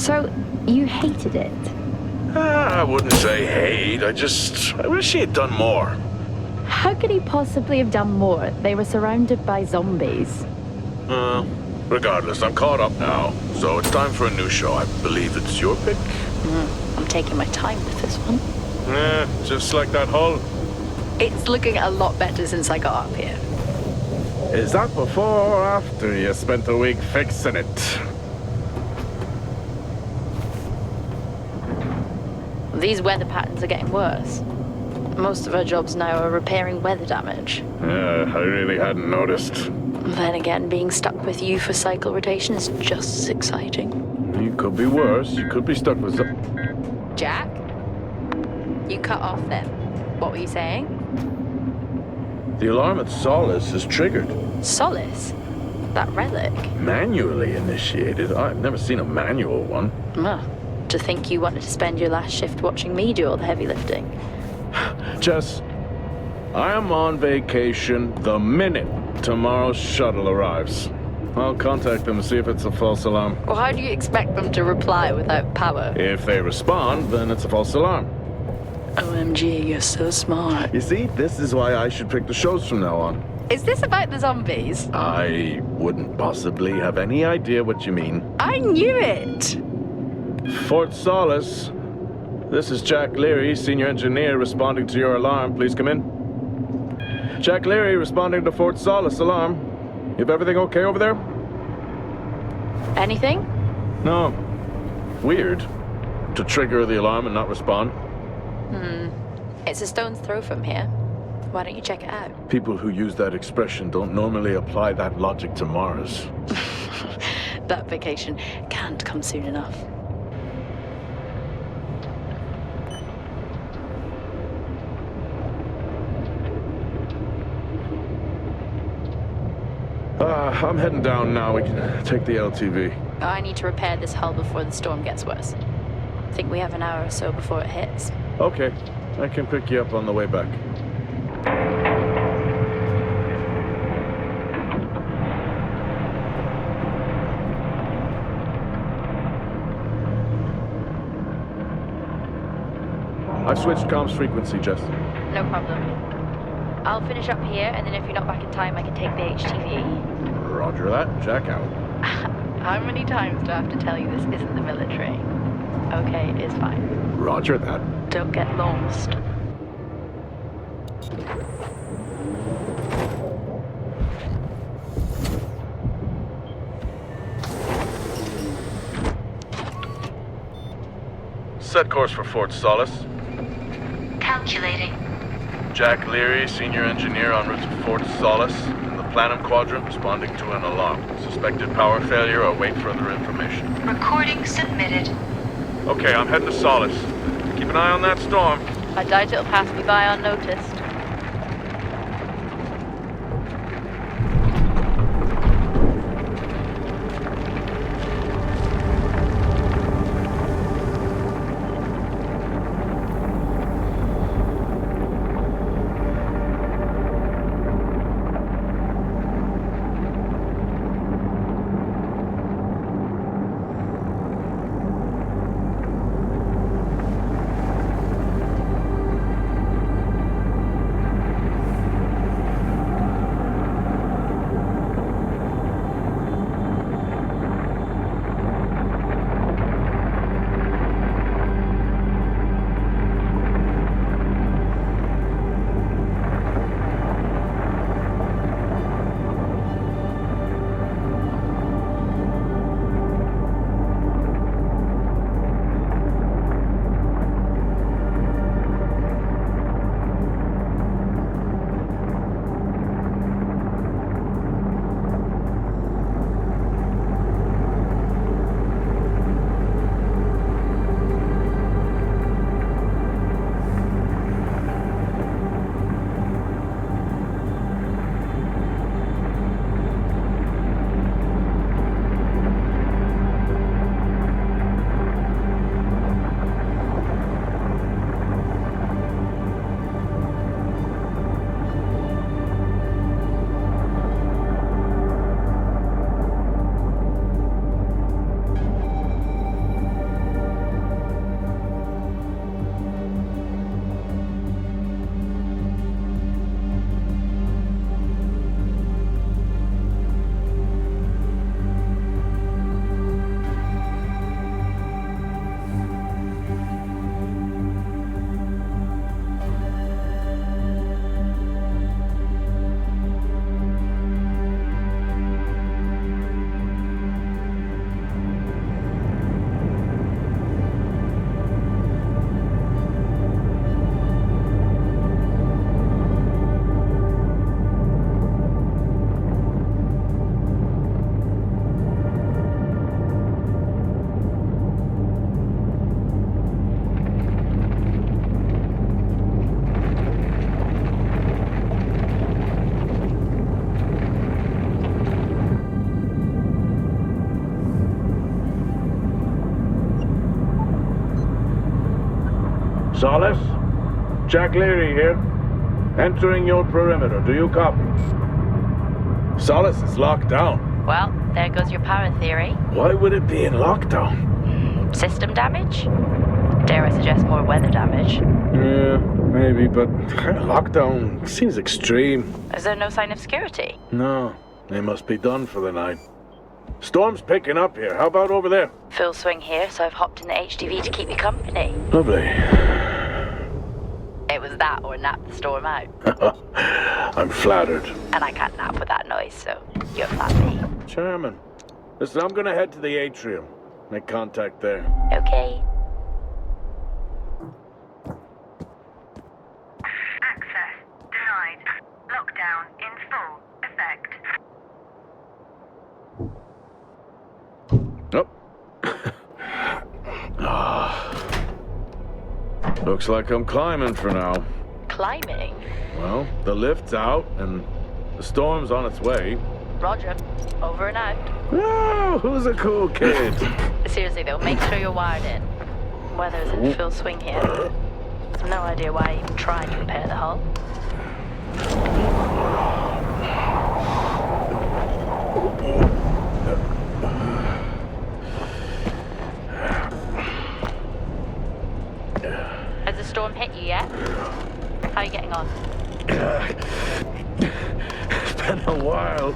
So, you hated it? I wouldn't say hate. I wish he had done more. How could he possibly have done more? They were surrounded by zombies. Regardless, I'm caught up now. So it's time for a new show. I believe it's your pick. I'm taking my time with this one. Just like that hull. It's looking a lot better since I got up here. Is that before or after you spent a week fixing it? These weather patterns are getting worse. Most of our jobs now are repairing weather damage. Yeah, I really hadn't noticed. Then again, being stuck with you for cycle rotation is just as exciting. You could be worse. You could be stuck with some... Jack? You cut off then. What were you saying? The alarm at Solis is triggered. Solis? That relic? Manually initiated? I've never seen a manual one. To think you wanted to spend your last shift watching me do all the heavy lifting. Jess, I am on vacation the minute tomorrow's shuttle arrives. I'll contact them and see if it's a false alarm. Well, how do you expect them to reply without power? If they respond, then it's a false alarm. OMG, you're so smart. You see, this is why I should pick the shows from now on. Is this about the zombies? I wouldn't possibly have any idea what you mean. I knew it! Fort Solis. This is Jack Leary, senior engineer, responding to your alarm. Please come in. Jack Leary, responding to Fort Solis alarm. You have everything okay over there? Anything? No. Weird. To trigger the alarm and not respond. It's a stone's throw from here. Why don't you check it out? People who use that expression don't normally apply that logic to Mars. That vacation can't come soon enough. I'm heading down now. We can take the LTV. I need to repair this hull before the storm gets worse. I think we have an hour or so before it hits. Okay. I can pick you up on the way back. I've switched comms frequency, Jess. No problem. I'll finish up here, and then if you're not back in time, I can take the HTV. Roger that. Jack out. How many times do I have to tell you this isn't the military? Okay, it's fine. Roger that. Don't get lost. Set course for Fort Solis. Calculating. Jack Leary, senior engineer en route to Fort Solis, in the Planum Quadrant, responding to an alarm. Suspected power failure. Await further information. Recording submitted. Okay, I'm heading to Solis. Keep an eye on that storm. I doubt it'll pass me by unnoticed. Solis? Jack Leary here. Entering your perimeter. Do you copy? Solis is locked down. Well, there goes your power theory. Why would it be in lockdown? System damage? Dare I suggest more weather damage? Yeah, maybe, but lockdown seems extreme. Is there no sign of security? No, they must be done for the night. Storm's picking up here. How about over there? Full swing here, so I've hopped in the HDV to keep you company. Lovely. It was that or nap the storm out. I'm flattered. And I can't nap with that noise, so you're flat me. Chairman. Listen, I'm gonna head to the atrium. Make contact there. Okay. Access denied. Lockdown in full effect. Oh. Looks like I'm climbing for now. Climbing? Well, the lift's out and the storm's on its way. Roger. Over and out. Oh, who's a cool kid? Seriously though, make sure you're wired in. Weather's in full swing here. No idea why I even tried to repair the hull. Has the storm hit you yet? How are you getting on? It's been a while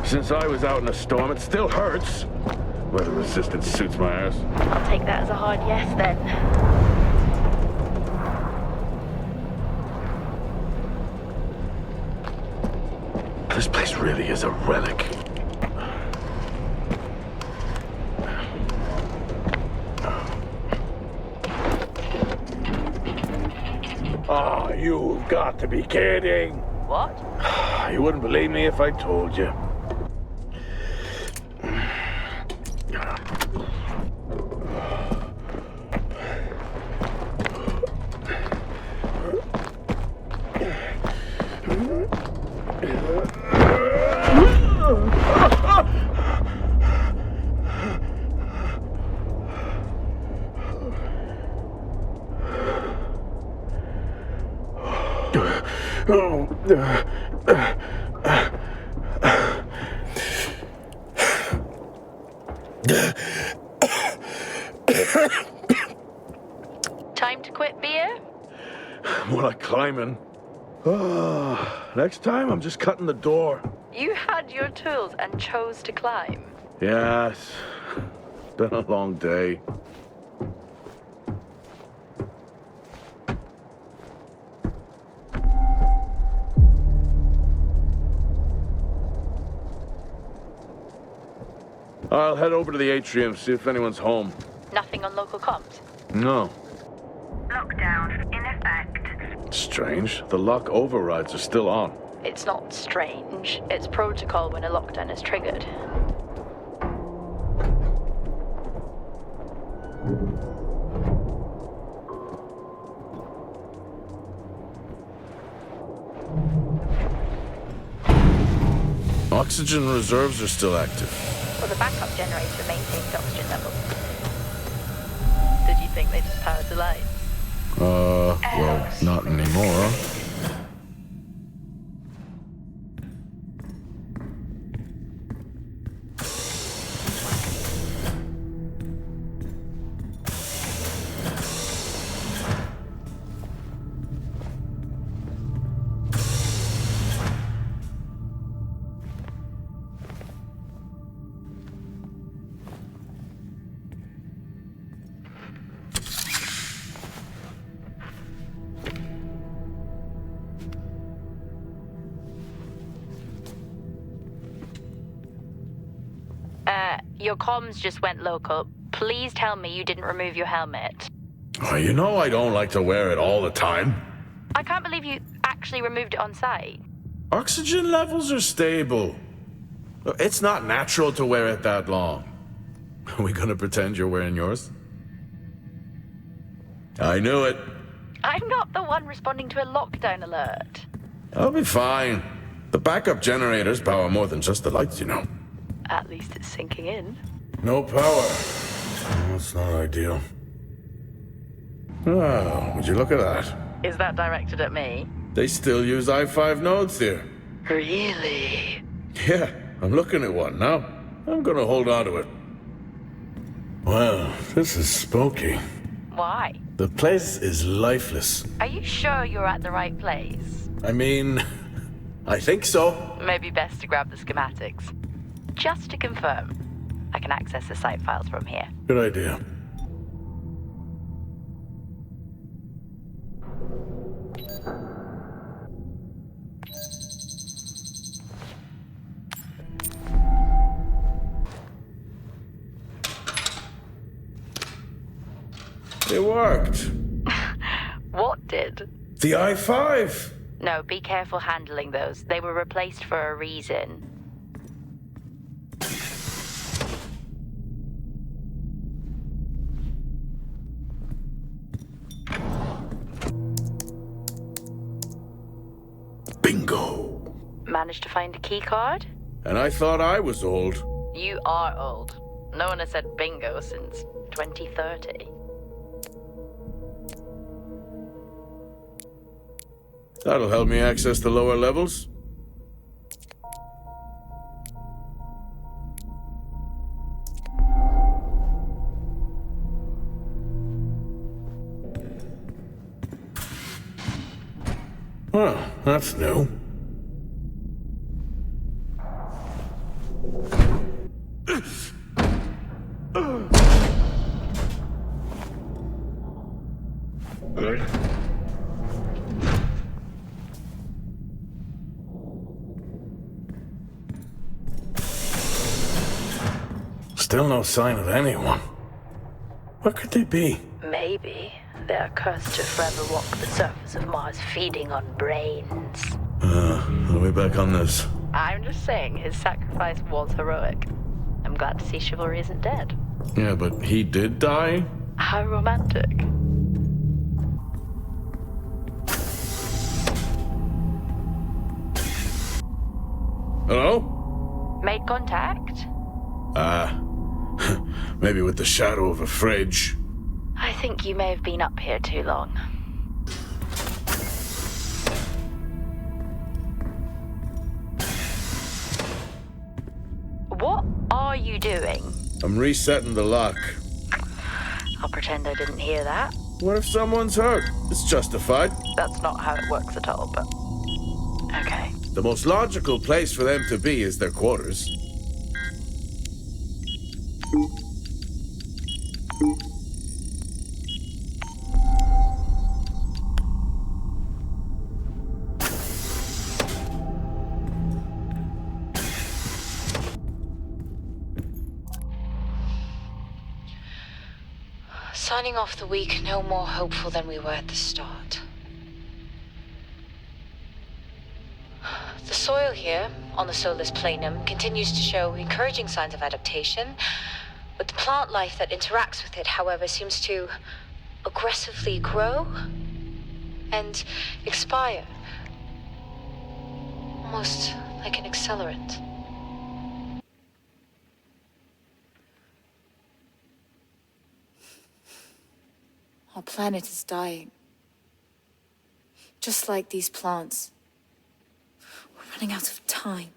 since I was out in a storm. It still hurts. Weather resistance suits my ass. I'll take that as a hard yes then. This place really is a relic. Oh, you've got to be kidding. What? You wouldn't believe me if I told you. Time to quit beer? More like climbing. Next time, I'm just cutting the door. You had your tools and chose to climb. Yes. Been a long day. I'll head over to the atrium, see if anyone's home. Nothing on local comms? No. Lockdown in effect. Strange. The lock overrides are still on. It's not strange. It's protocol when a lockdown is triggered. Oxygen reserves are still active. Well, the backup generator maintains oxygen levels. Did you think they just powered the lights? Well, not anymore. Your comms just went local. Please tell me you didn't remove your helmet. Oh, you know I don't like to wear it all the time. I can't believe you actually removed it on site. Oxygen levels are stable. It's not natural to wear it that long. Are we gonna pretend you're wearing yours? I knew it. I'm not the one responding to a lockdown alert. I'll be fine. The backup generators power more than just the lights, you know. At least it's sinking in. No power. That's not ideal. Oh, would you look at that? Is that directed at me? They still use i5 nodes here. Really? Yeah, I'm looking at one now. I'm gonna hold on to it. Well, this is spooky. Why? The place is lifeless. Are you sure you're at the right place? I mean, I think so. Maybe best to grab the schematics. Just to confirm, I can access the site files from here. Good idea. It worked. What did? The i5. No, be careful handling those. They were replaced for a reason. Bingo. Managed to find a key card? And I thought I was old. You are old. No one has said bingo since 2030. That'll help me access the lower levels. Well, that's new. Still no sign of anyone. Where could they be? Maybe they're cursed to forever walk the surface of Mars feeding on brains. Are we back on this? I'm just saying his sacrifice was heroic. I'm glad to see chivalry isn't dead. Yeah, but he did die? How romantic. Hello? Made contact? Maybe with the shadow of a fridge. I think you may have been up here too long. What are you doing? I'm resetting the lock. I'll pretend I didn't hear that. What if someone's hurt? It's justified. That's not how it works at all, but... Okay. The most logical place for them to be is their quarters. Signing off the week no more hopeful than we were at the start. The soil here, on the Solis Planum, continues to show encouraging signs of adaptation, but the plant life that interacts with it, however, seems to aggressively grow and expire. Almost like an accelerant. Our planet is dying. Just like these plants. We're running out of time.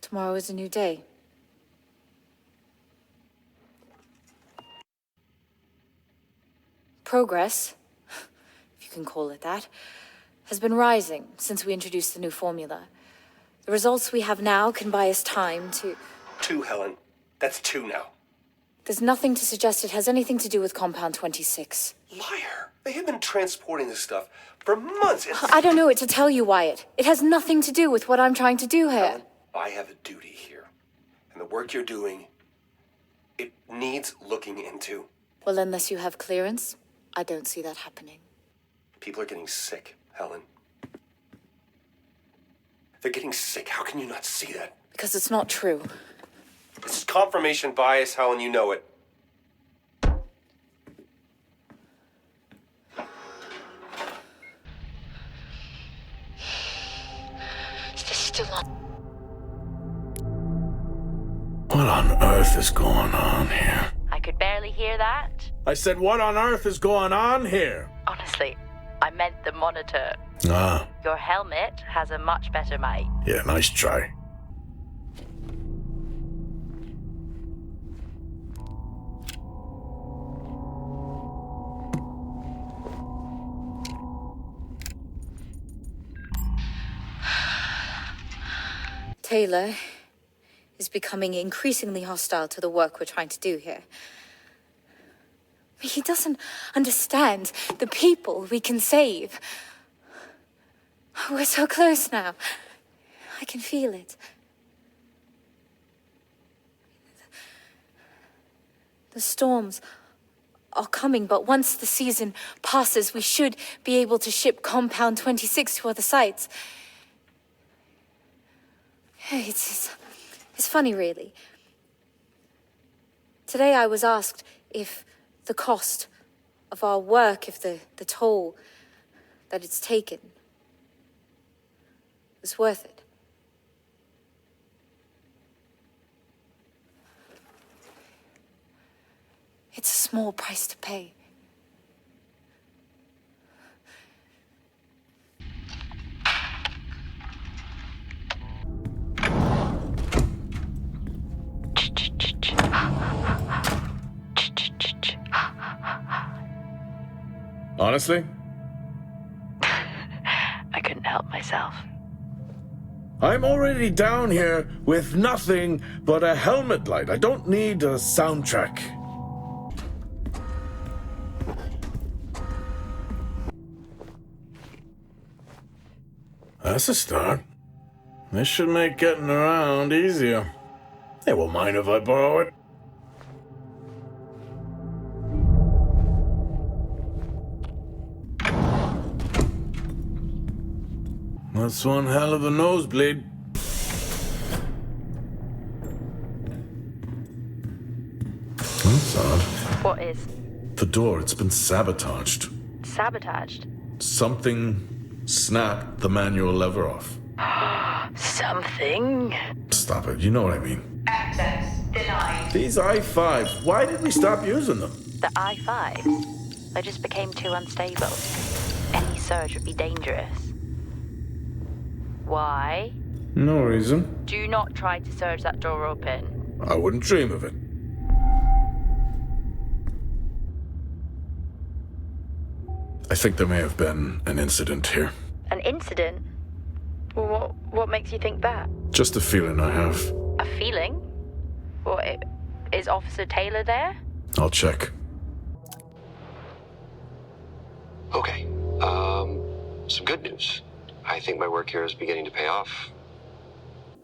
Tomorrow is a new day. Progress, if you can call it that, has been rising since we introduced the new formula. The results we have now can buy us time to... 2, Helen. That's 2 now. There's nothing to suggest it has anything to do with Compound 26. Liar. They have been transporting this stuff for months. I don't know what to tell you, Wyatt. It has nothing to do with what I'm trying to do here. Helen, I have a duty here. And the work you're doing, it needs looking into. Well, unless you have clearance, I don't see that happening. People are getting sick, Helen. They're getting sick. How can you not see that? Because it's not true. This is confirmation bias, Helen. You know it. Is this still on? What on earth is going on here? I could barely hear that. I said, what on earth is going on here? Honestly, I meant the monitor. Ah, Your helmet has a much better mic. yeah, nice try. Taylor is becoming increasingly hostile to the work we're trying to do here. He doesn't understand the people we can save. We're so close now. I can feel it. The storms are coming, but once the season passes, we should be able to ship Compound 26 to other sites. It's funny, really. Today I was asked if the cost of our work, if the toll that it's taken was worth it. It's a small price to pay. Honestly? I couldn't help myself. I'm already down here with nothing but a helmet light. I don't need a soundtrack. That's a start. This should make getting around easier. They won't mind if I borrow it. That's one hell of a nosebleed. That's odd. What is? The door, it's been sabotaged. Sabotaged? Something snapped the manual lever off. Something? Stop it, you know what I mean. Access denied. These i5s, why did we stop using them? The i5s? They just became too unstable. Any surge would be dangerous. Why? No reason. Do not try to surge that door open. I wouldn't dream of it. I think there may have been an incident here. An incident? What makes you think that? Just a feeling I have. A feeling? What, is Officer Taylor there? I'll check. Okay, some good news. I think my work here is beginning to pay off.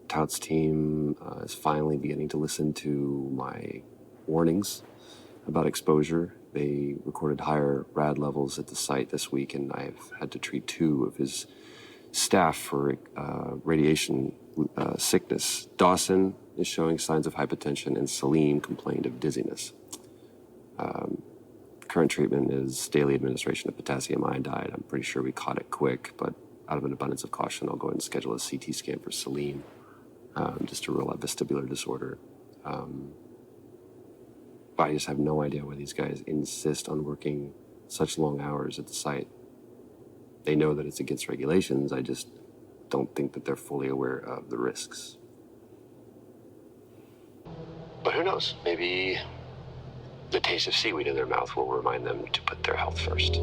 Tout's team is finally beginning to listen to my warnings about exposure. They recorded higher rad levels at the site this week, and I've had to treat 2 of his staff for radiation sickness. Dawson is showing signs of hypotension, and Celine complained of dizziness. Current treatment is daily administration of potassium iodide. I'm pretty sure we caught it quick, but out of an abundance of caution, I'll go ahead and schedule a CT scan for Celine, just to rule out vestibular disorder. But I just have no idea why these guys insist on working such long hours at the site. They know that it's against regulations. I just don't think that they're fully aware of the risks. But who knows? Maybe the taste of seaweed in their mouth will remind them to put their health first.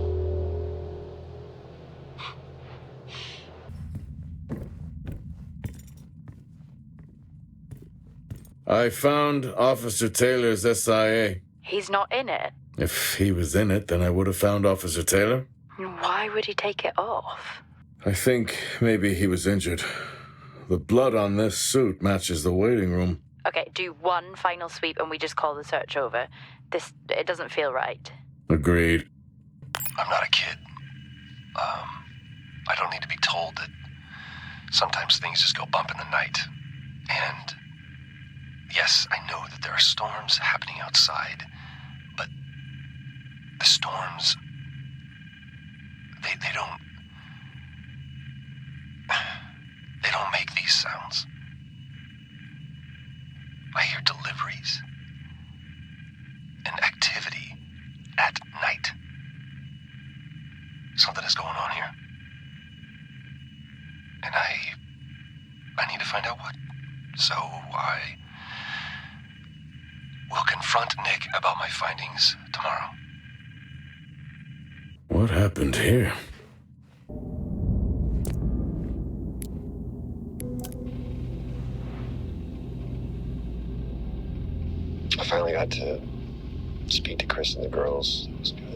I found Officer Taylor's SIA. He's not in it. If he was in it, then I would have found Officer Taylor. Why would he take it off? I think maybe he was injured. The blood on this suit matches the waiting room. Okay, do one final sweep and we just call the search over. It doesn't feel right. Agreed. I'm not a kid. I don't need to be told that sometimes things just go bump in the night. And yes, I know that there are storms happening outside, but the storms, they don't make these sounds. I hear delivery Something is going on here. And I need to find out what. So I will confront Nick about my findings tomorrow. What happened here? I finally got to speak to Chris and the girls. It was good.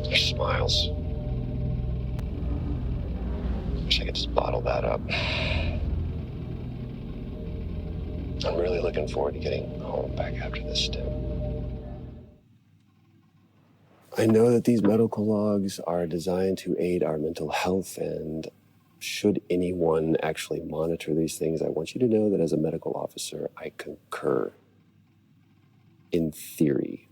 Their smiles. Wish I could just bottle that up. I'm really looking forward to getting home back after this stint. I know that these medical logs are designed to aid our mental health, and should anyone actually monitor these things, I want you to know that as a medical officer, I concur. In theory.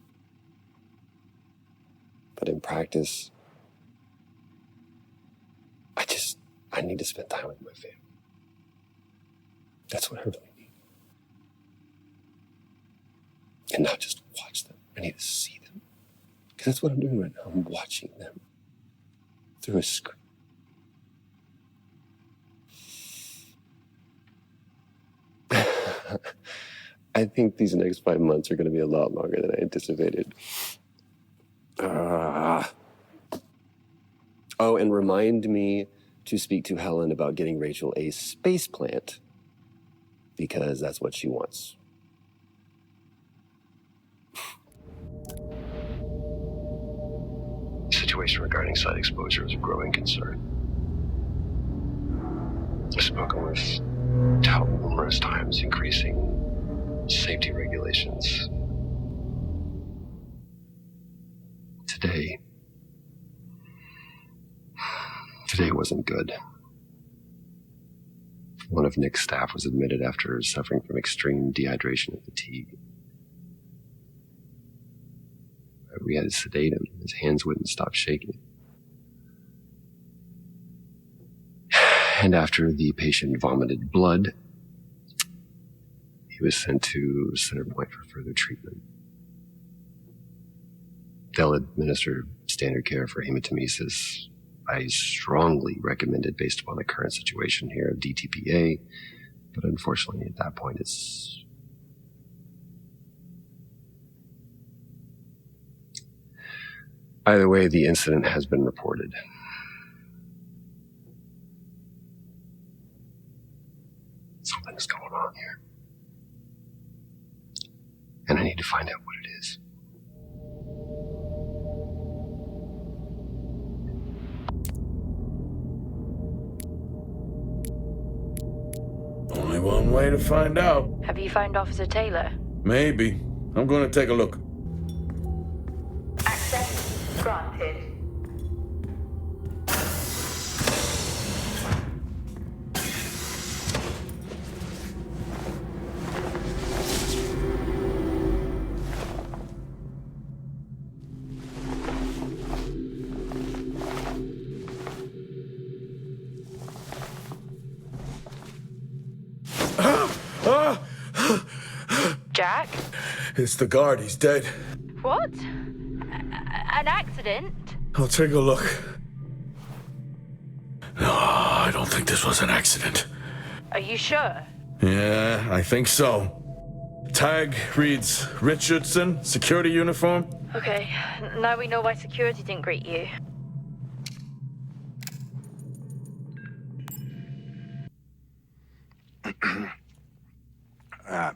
But in practice, I need to spend time with my family. That's what I really need. And not just watch them. I need to see them. Because that's what I'm doing right now. I'm watching them through a screen. I think these next 5 months are going to be a lot longer than I anticipated. Oh, and remind me to speak to Helen about getting Rachel a space plant, because that's what she wants. The situation regarding site exposure is a growing concern. I've spoken with Tout numerous times, increasing safety regulations. Today wasn't good. One of Nick's staff was admitted after suffering from extreme dehydration and fatigue. We had to sedate him. His hands wouldn't stop shaking. And after the patient vomited blood, he was sent to Centerpoint for further treatment. They'll administer standard care for hematemesis. I strongly recommend it based upon the current situation here of DTPA, but unfortunately at that point it's... Either way, the incident has been reported. Something is going on here. And I need to find out what it is. Only one way to find out. Have you found Officer Taylor? Maybe. I'm going to take a look. Access granted. Jack? It's the guard. He's dead. What? An accident? I'll take a look. No, I don't think this was an accident. Are you sure? Yeah, I think so. Tag reads Richardson, security uniform. Okay, now we know why security didn't greet you.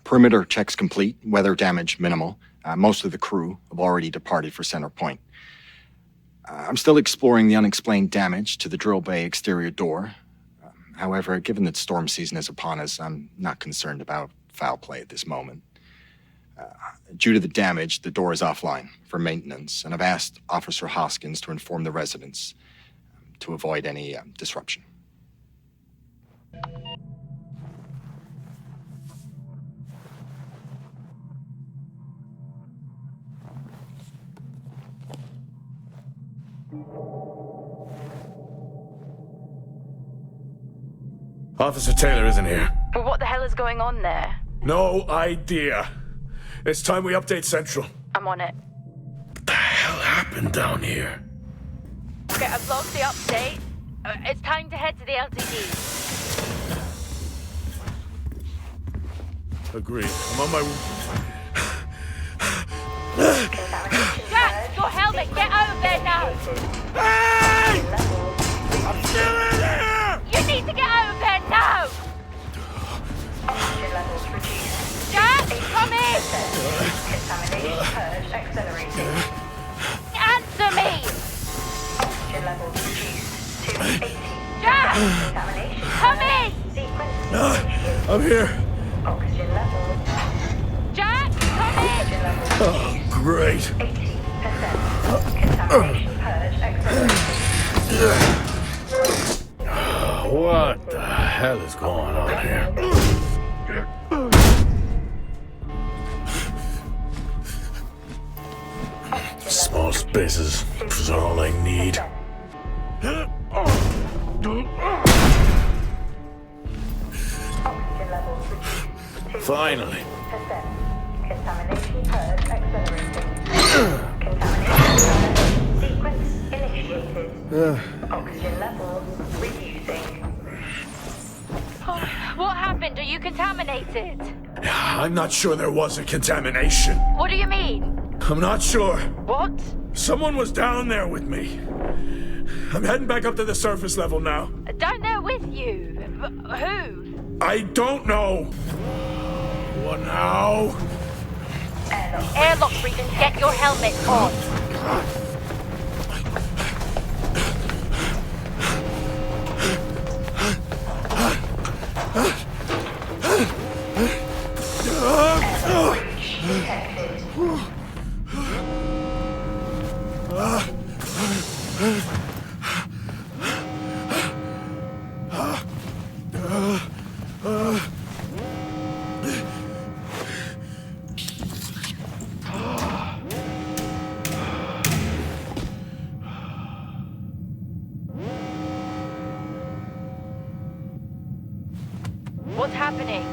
Perimeter checks complete, weather damage minimal. Most of the crew have already departed for Center Point. I'm still exploring the unexplained damage to the drill bay exterior door. However, given that storm season is upon us, I'm not concerned about foul play at this moment. Due to the damage, the door is offline for maintenance, and I've asked Officer Hoskins to inform the residents to avoid any disruption. Officer Taylor isn't here. Well, what the hell is going on there? No idea. It's time we update Central. I'm on it. What been down here. Okay, I've logged the update. It's time to head to the LTD. Agreed. I'm on my... Jack, your helmet, get out of there now! Hey! I'm still in here! You need to get out of there now! Oxygen levels reduced. Jack, come in! Contamination purge accelerating. Answer me! Oxygen levels reduced to 80. Jack, Contamination come in! sequence initiated. I'm here. Oxygen levels. Jack, come in! Oxygen levels Oh, great. 80%. Contamination purge accelerating. What the hell is going on here? Small spaces is all I need. Oxygen levels reduced to Finally. 80%. Contamination purge accelerating. Contamination purge sequence initiated. Oxygen levels reducing. What happened? Are you contaminated? I'm not sure there was a contamination. What do you mean? I'm not sure. What? Someone was down there with me. I'm heading back up to the surface level now. Down there with you? Who? I don't know. What now? Airlock breathing, get your helmet on. What's happening?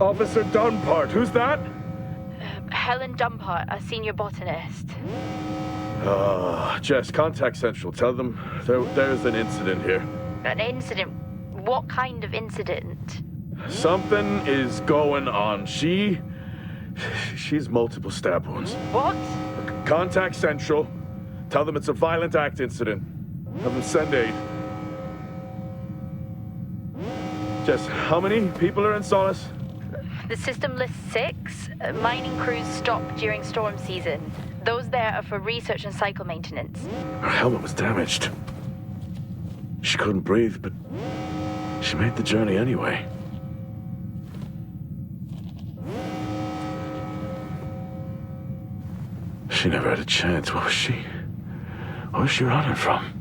Officer Dunpart, who's that? Helen Dumpart, a senior botanist. Jess, contact Central. Tell them there's an incident here. An incident? What kind of incident? Something is going on. She's multiple stab wounds. What? Contact Central. Tell them it's a violent act incident. Have them send aid. Jess, how many people are in Solis? The system lists 6. Mining crews stopped during storm season. Those there are for research and cycle maintenance. Her helmet was damaged. She couldn't breathe, but she made the journey anyway. She never had a chance. What was she running from?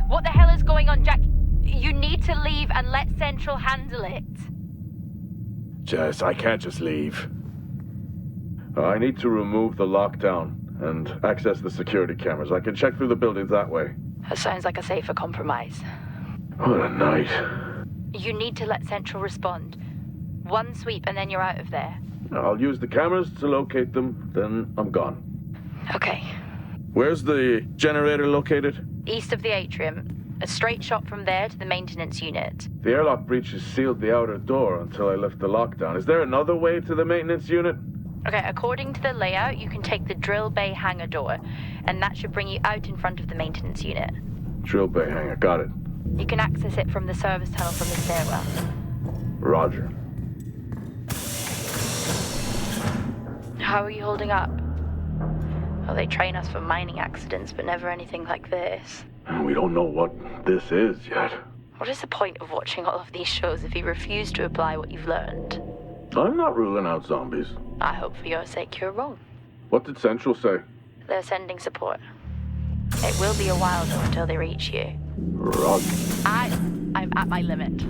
What the hell is going on, Jack? You need to leave and let Central handle it. Jess, I can't just leave. I need to remove the lockdown and access the security cameras. I can check through the buildings that way. That sounds like a safer compromise. What a night. You need to let Central respond. One sweep and then you're out of there. I'll use the cameras to locate them, then I'm gone. Okay. Where's the generator located? East of the atrium. A straight shot from there to the maintenance unit. The airlock breaches sealed the outer door until I lift the lockdown. Is there another way to the maintenance unit? Okay, according to the layout, you can take the drill bay hangar door, and that should bring you out in front of the maintenance unit. Drill bay hangar, got it. You can access it from the service tunnel from the stairwell. Roger. How are you holding up? Well, they train us for mining accidents, but never anything like this. We don't know what this is yet. What is the point of watching all of these shows if you refuse to apply what you've learned? I'm not ruling out zombies. I hope for your sake you're wrong. What did Central say? They're sending support. It will be a while though until they reach you. Roger. I'm at my limit.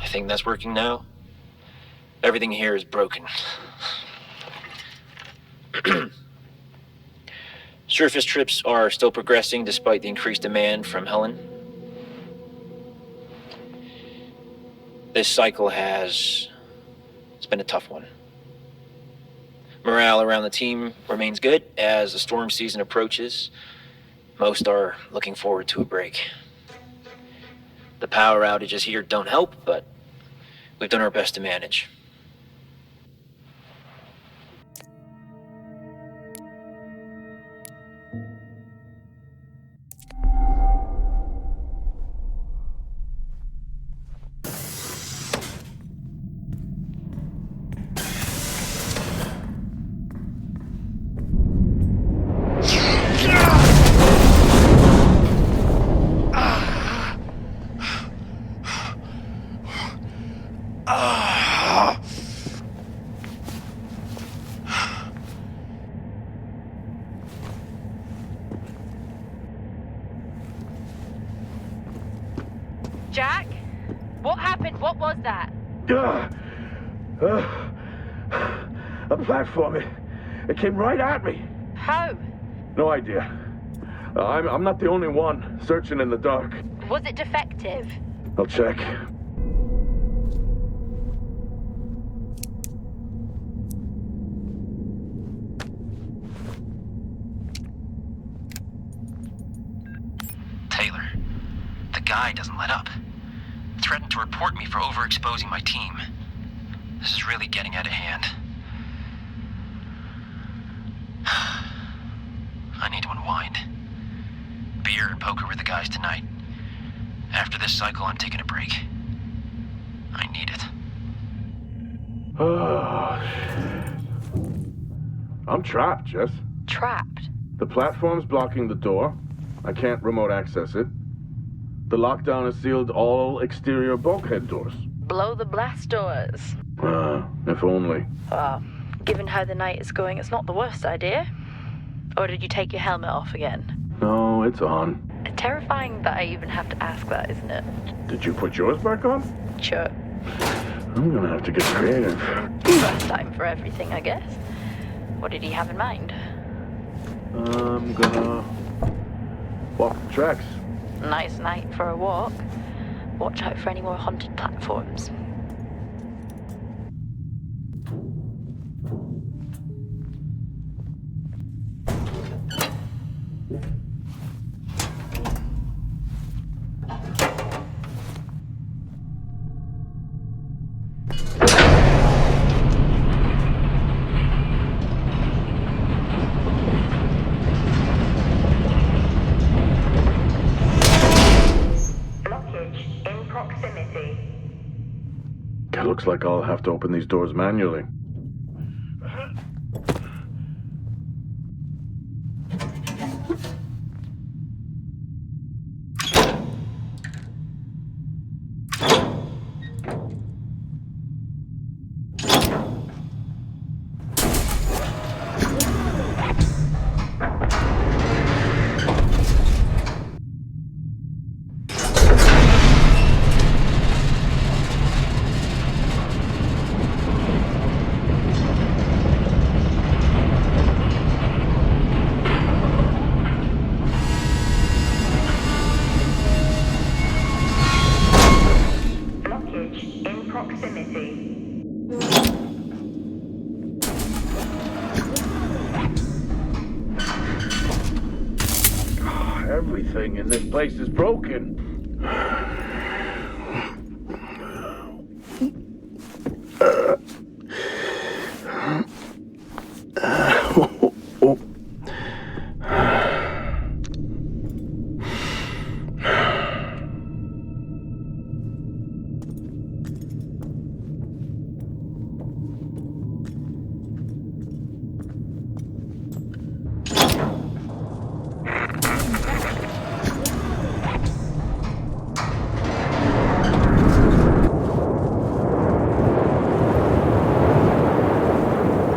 I think that's working now. Everything here is broken. Surface trips are still progressing despite the increased demand from Helen. This cycle it's been a tough one. Morale around the team remains good as the storm season approaches. Most are looking forward to a break. The power outages here don't help, but we've done our best to manage. Jack? What happened? What was that? A platform. It came right at me. How? No idea. I'm not the only one searching in the dark. Was it defective? I'll check. Taylor, the guy doesn't let up. Threatened to report me for overexposing my team. This is really getting out of hand. I need to unwind. Beer and poker with the guys tonight. After this cycle, I'm taking a break. I need it. I'm trapped, Jess. Trapped? The platform's blocking the door. I can't remote access it. The lockdown has sealed all exterior bulkhead doors. Blow the blast doors. If only. Given how the night is going, it's not the worst idea. Or did you take your helmet off again? No, it's on. Terrifying that I even have to ask that, isn't it? Did you put yours back on? Sure. I'm gonna have to get creative. First time for everything, I guess. What did he have in mind? I'm gonna walk the tracks. Nice night for a walk. Watch out for any more haunted platforms. Looks like I'll have to open these doors manually. Everything in this place is broken.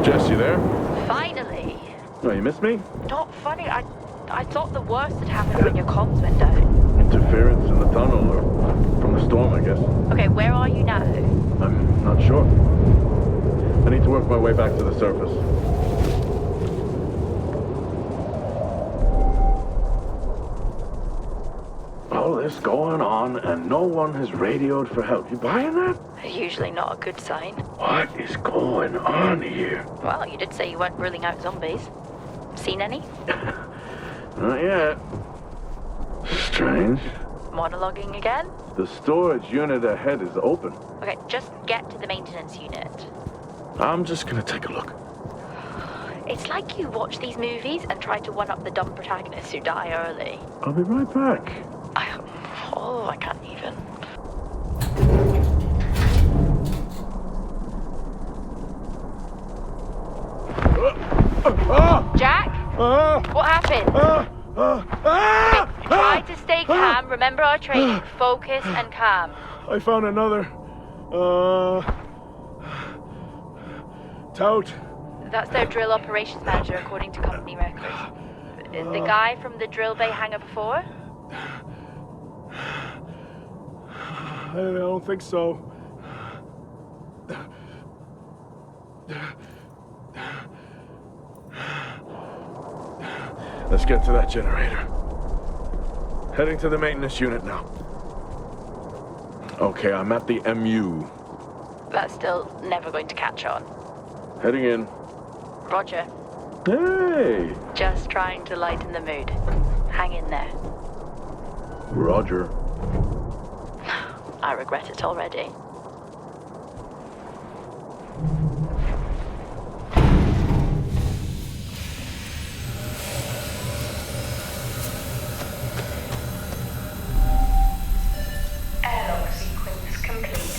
Jess, you there? Finally. Oh, you missed me? Not funny. I thought the worst had happened when your comms went down. Interference in the tunnel, or from the storm, I guess. Okay, where are you now? I'm not sure. I need to work my way back to the surface. All this going on, and no one has radioed for help. You buying that? Usually not a good sign. What is going on here? Well, you did say you weren't ruling out zombies. Seen any? Not yet. Strange. Monologuing again? The storage unit ahead is open. Okay, just get to the maintenance unit. I'm just gonna take a look. It's like you watch these movies and try to one-up the dumb protagonists who die early. I'll be right back. I can't even. Jack? What happened? Try to stay calm. Remember our training. Focus and calm. I found another, tout. That's their drill operations manager, according to company records. The guy from the drill bay hangar before? I don't think so. Let's get to that generator. Heading to the maintenance unit now. Okay, I'm at the MU. That's still never going to catch on. Heading in. Roger. Hey! Just trying to lighten the mood. Hang in there. Roger. I regret it already. Airlock sequence complete.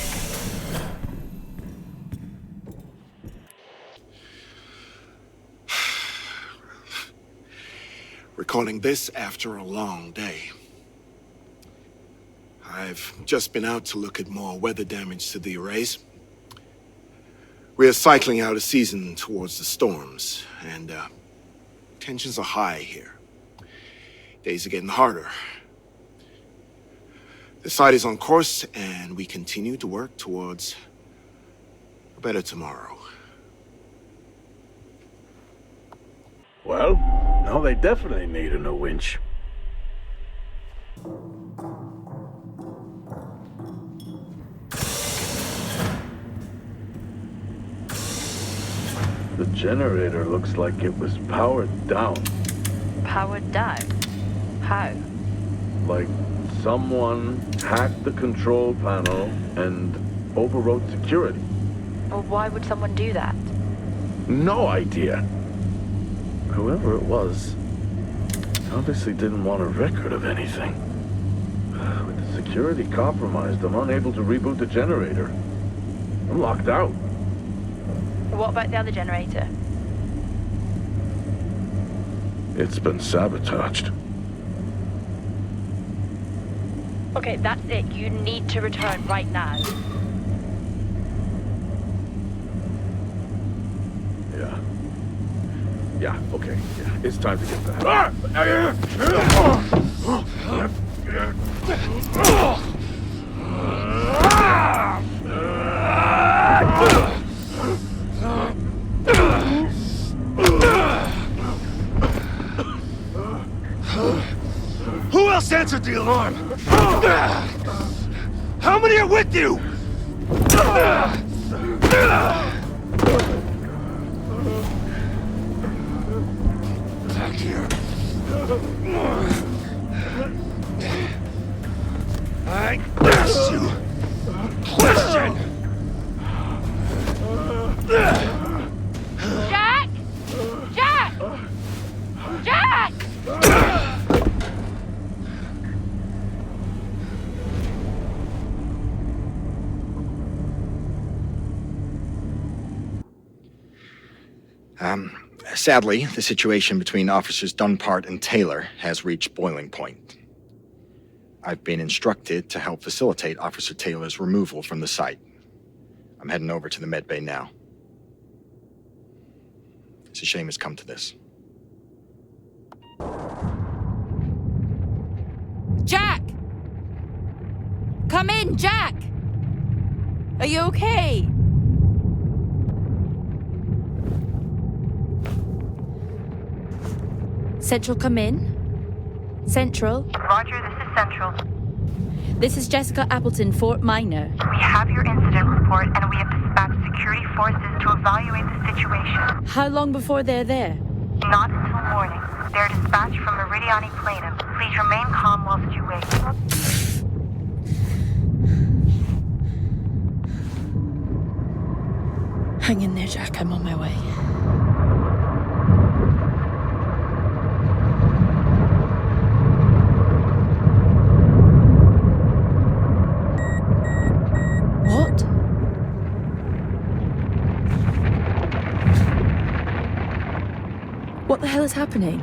Recording this after a long day. I've just been out to look at more weather damage to the arrays. We're cycling out a season towards the storms, and tensions are high here. Days are getting harder. The site is on course, and we continue to work towards a better tomorrow. Well, now they definitely need a new winch. The generator looks like it was powered down. Powered down? How? Like someone hacked the control panel and overrode security. Well, why would someone do that? No idea. Whoever it was obviously didn't want a record of anything. With the security compromised, I'm unable to reboot the generator. I'm locked out. What about the other generator? It's been sabotaged. Okay, that's it. You need to return right now. Yeah, okay. Yeah, it's time to get back. Who else answered the alarm? How many are with you? Back here. I asked you a question. Jack! Jack! Jack! Sadly, the situation between Officers Dunpart and Taylor has reached boiling point. I've been instructed to help facilitate Officer Taylor's removal from the site. I'm heading over to the med bay now. It's a shame it's come to this. Jack! Jack! Are you okay? Central, come in. Central. Roger, this is Central. This is Jessica Appleton, Fort Minor. We have your incident report and we have dispatched security forces to evaluate the situation. How long before they're there? Not until morning. They're dispatched from Meridiani Planum. Please remain calm whilst you wait. Hang in there, Jack. I'm on my way. What? What the hell is happening?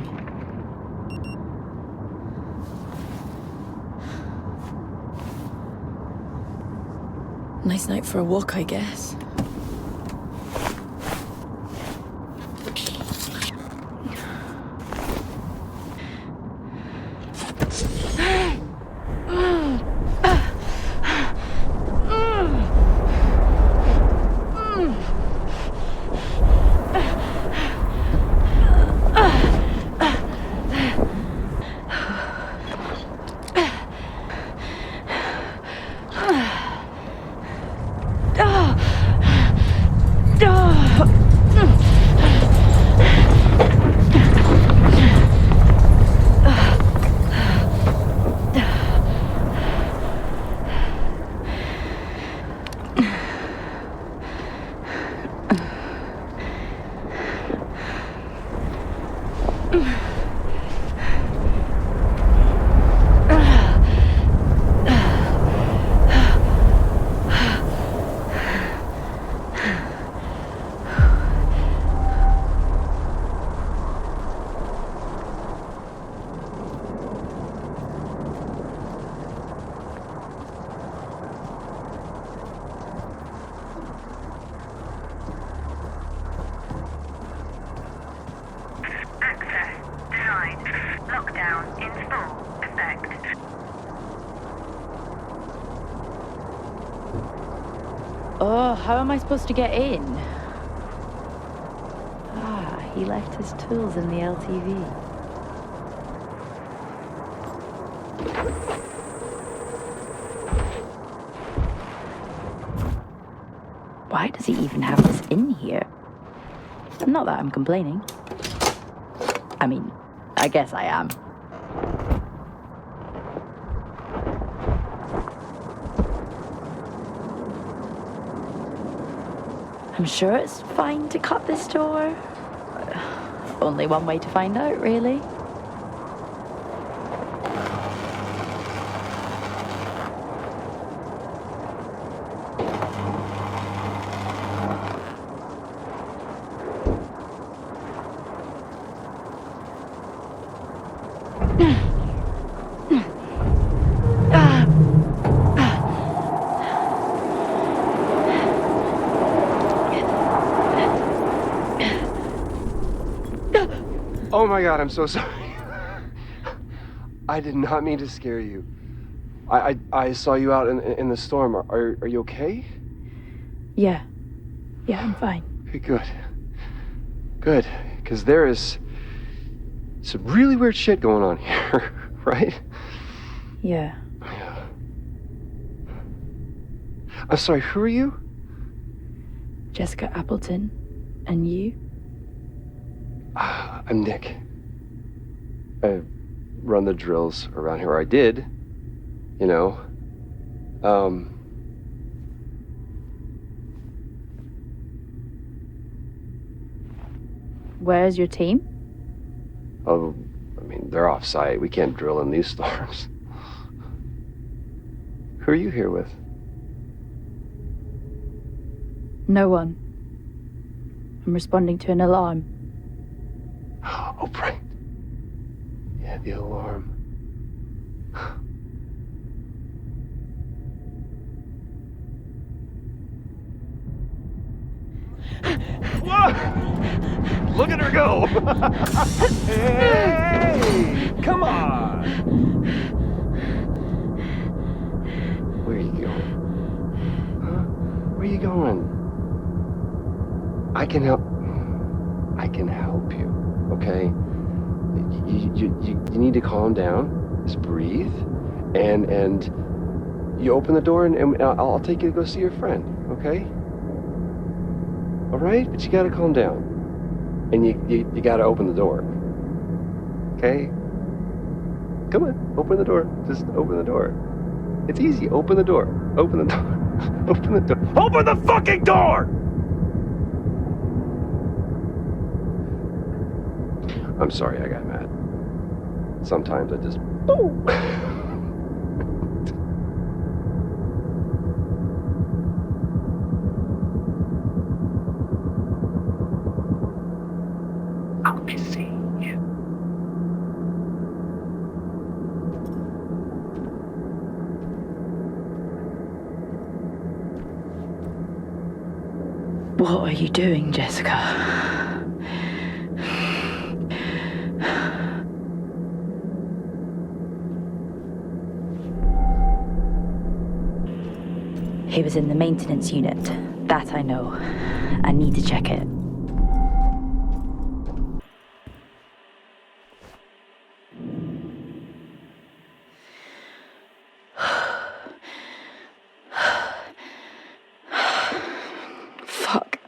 Nice night for a walk, I guess. Oh, how am I supposed to get in? Ah, he left his tools in the LTV. Why does he even have this in here? Not that I'm complaining. I mean, I guess I am. I'm sure it's fine to cut this door. Only one way to find out, really. Oh my god, I'm so sorry. I did not mean to scare you. I saw you out in the storm. Are you okay? Yeah. Yeah, I'm fine. Okay, good. Good. Because there is some really weird shit going on here, right? Yeah. Yeah. I'm sorry, who are you? Jessica Appleton. And you? I'm Nick. I run the drills around here. I did, you know. Where's your team? Oh, I mean, they're off-site. We can't drill in these storms. Who are you here with? No one. I'm responding to an alarm. Oh, right. Yeah, the alarm. Whoa! Look at her go! Hey! Come on! Where are you going? are you going? I can help you, okay? You need to calm down, just breathe, and you open the door and I'll take you to go see your friend, okay? All right? But you gotta calm down. And you gotta open the door. Okay? Come on, open the door. Just open the door. It's easy. Open the door. Open the door. Open the door. Open the fucking door! I'm sorry I got mad. Sometimes I just... Boom! I'll be seeing you. What are you doing, Jessica? He was in the maintenance unit. That I know. I need to check it. Fuck.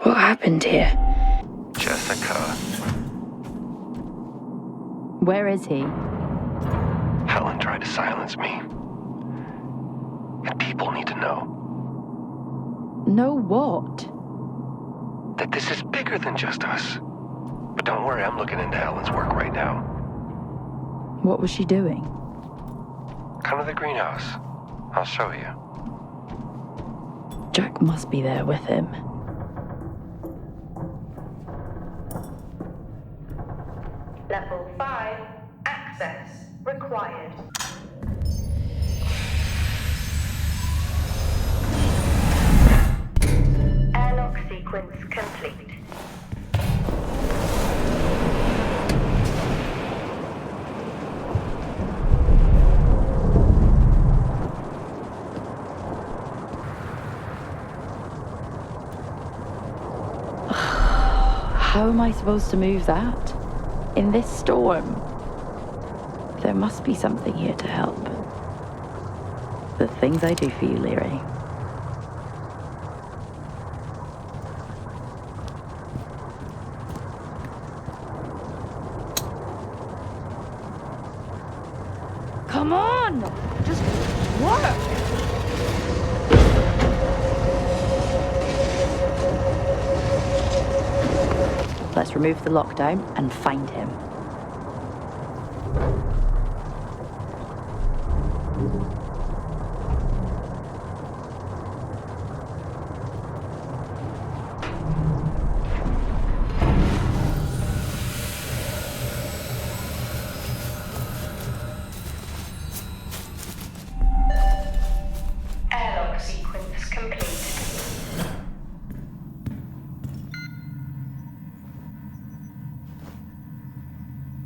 What happened here? Jessica. Where is he? Helen tried to silence me. And people need to know Know what? that this is bigger than just us. But don't worry, I'm looking into Helen's work right now. What was she doing? Come to the greenhouse. I'll show you. Jack must be there with him. Level 5, access required. Airlock sequence complete. How am I supposed to move that? In this storm? There must be something here to help. The things I do for you, Leary. Come on! Just work! Let's remove the lockdown and find him. Airlock sequence complete.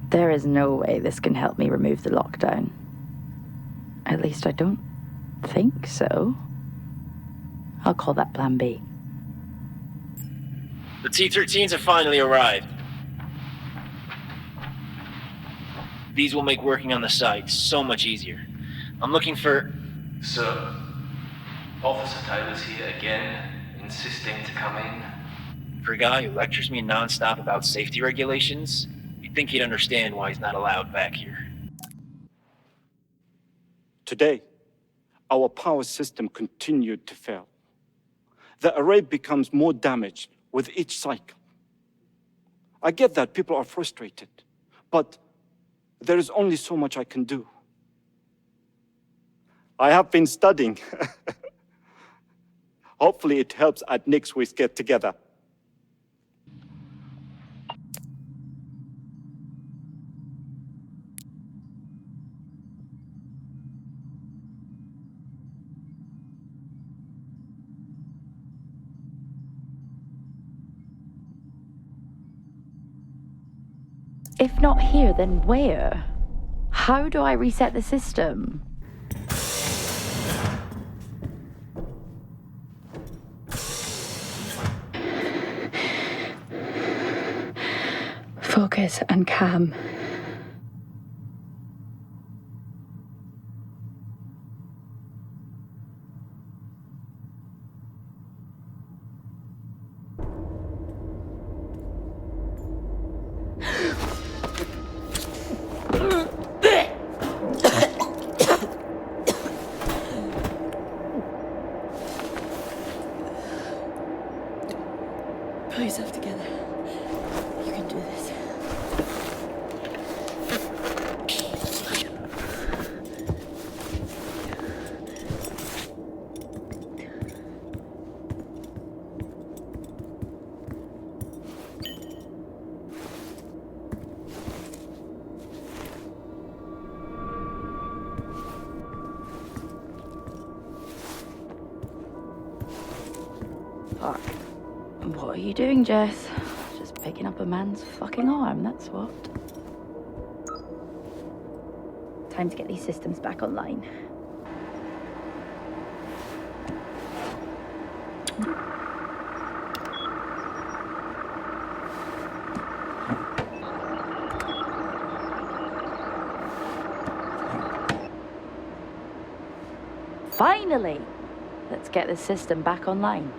There is no way this can help me remove the lockdown. At least I don't think so. I'll call that Plan B. The T-13s have finally arrived. These will make working on the site so much easier. I'm looking for... So, Officer Taylor's here again, insisting to come in. For a guy who lectures me nonstop about safety regulations, you'd think he'd understand why he's not allowed back here. Today, our power system continued to fail. The array becomes more damaged with each cycle. I get that people are frustrated, but there is only so much I can do. I have been studying. Hopefully it helps at next week's get together. If not here, then where? How do I reset the system? Focus and calm. Pull yourself together. You can do this. Fuck. What are you doing, Jess? Just picking up a man's fucking arm, that's what. Time to get these systems back online. Finally! Let's get this system back online.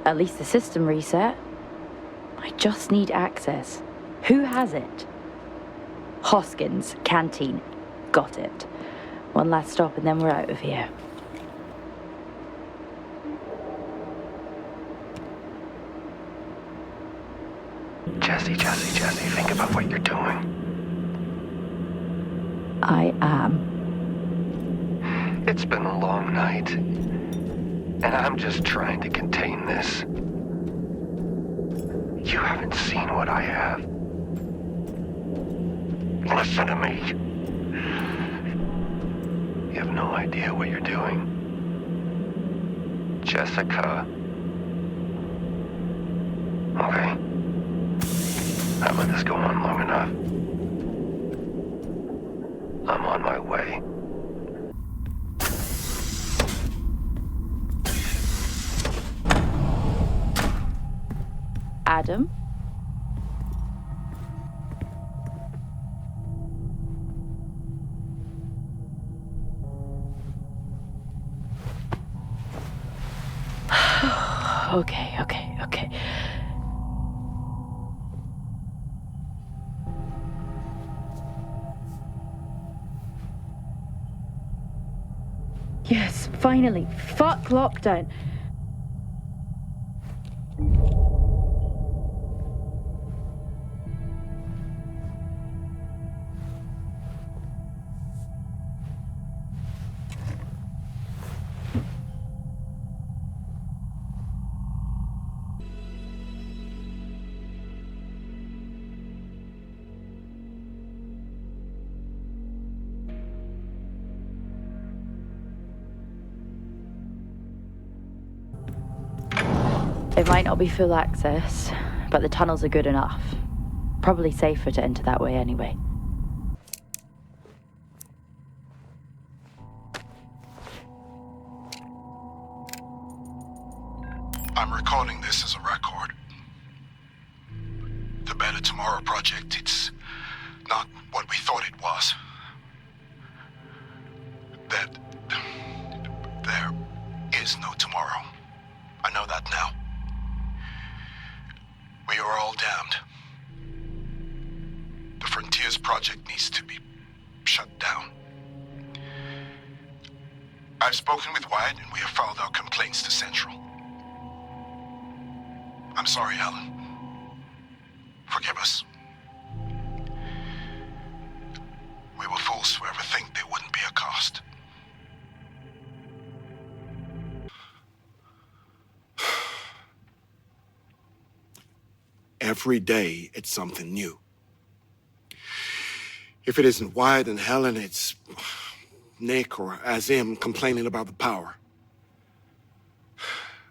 At least the system reset. I just need access. Who has it? Hoskins, canteen. Got it. One last stop and then we're out of here. Jesse, think about what you're doing. I am. It's been a long night, and I'm just trying to contain this. You haven't seen what I have. Listen to me. You have no idea what you're doing. Jessica. Okay. I've let this go on long enough. I'm on my way. Adam? Okay. Yes, finally. Fuck lockdown. It might not be full access, but the tunnels are good enough. Probably safer to enter that way anyway. I'm recording this as a record. The Better Tomorrow project, it's not what we thought it was. That there is no tomorrow. I know that now. We are all damned. The Frontiers project needs to be shut down. I've spoken with Wyatt and we have filed our complaints to Central. I'm sorry, Alan. Forgive us. We were fools to ever think there wouldn't be a cost. Every day, it's something new. If it isn't Wyatt and Helen, it's Nick or Azim complaining about the power.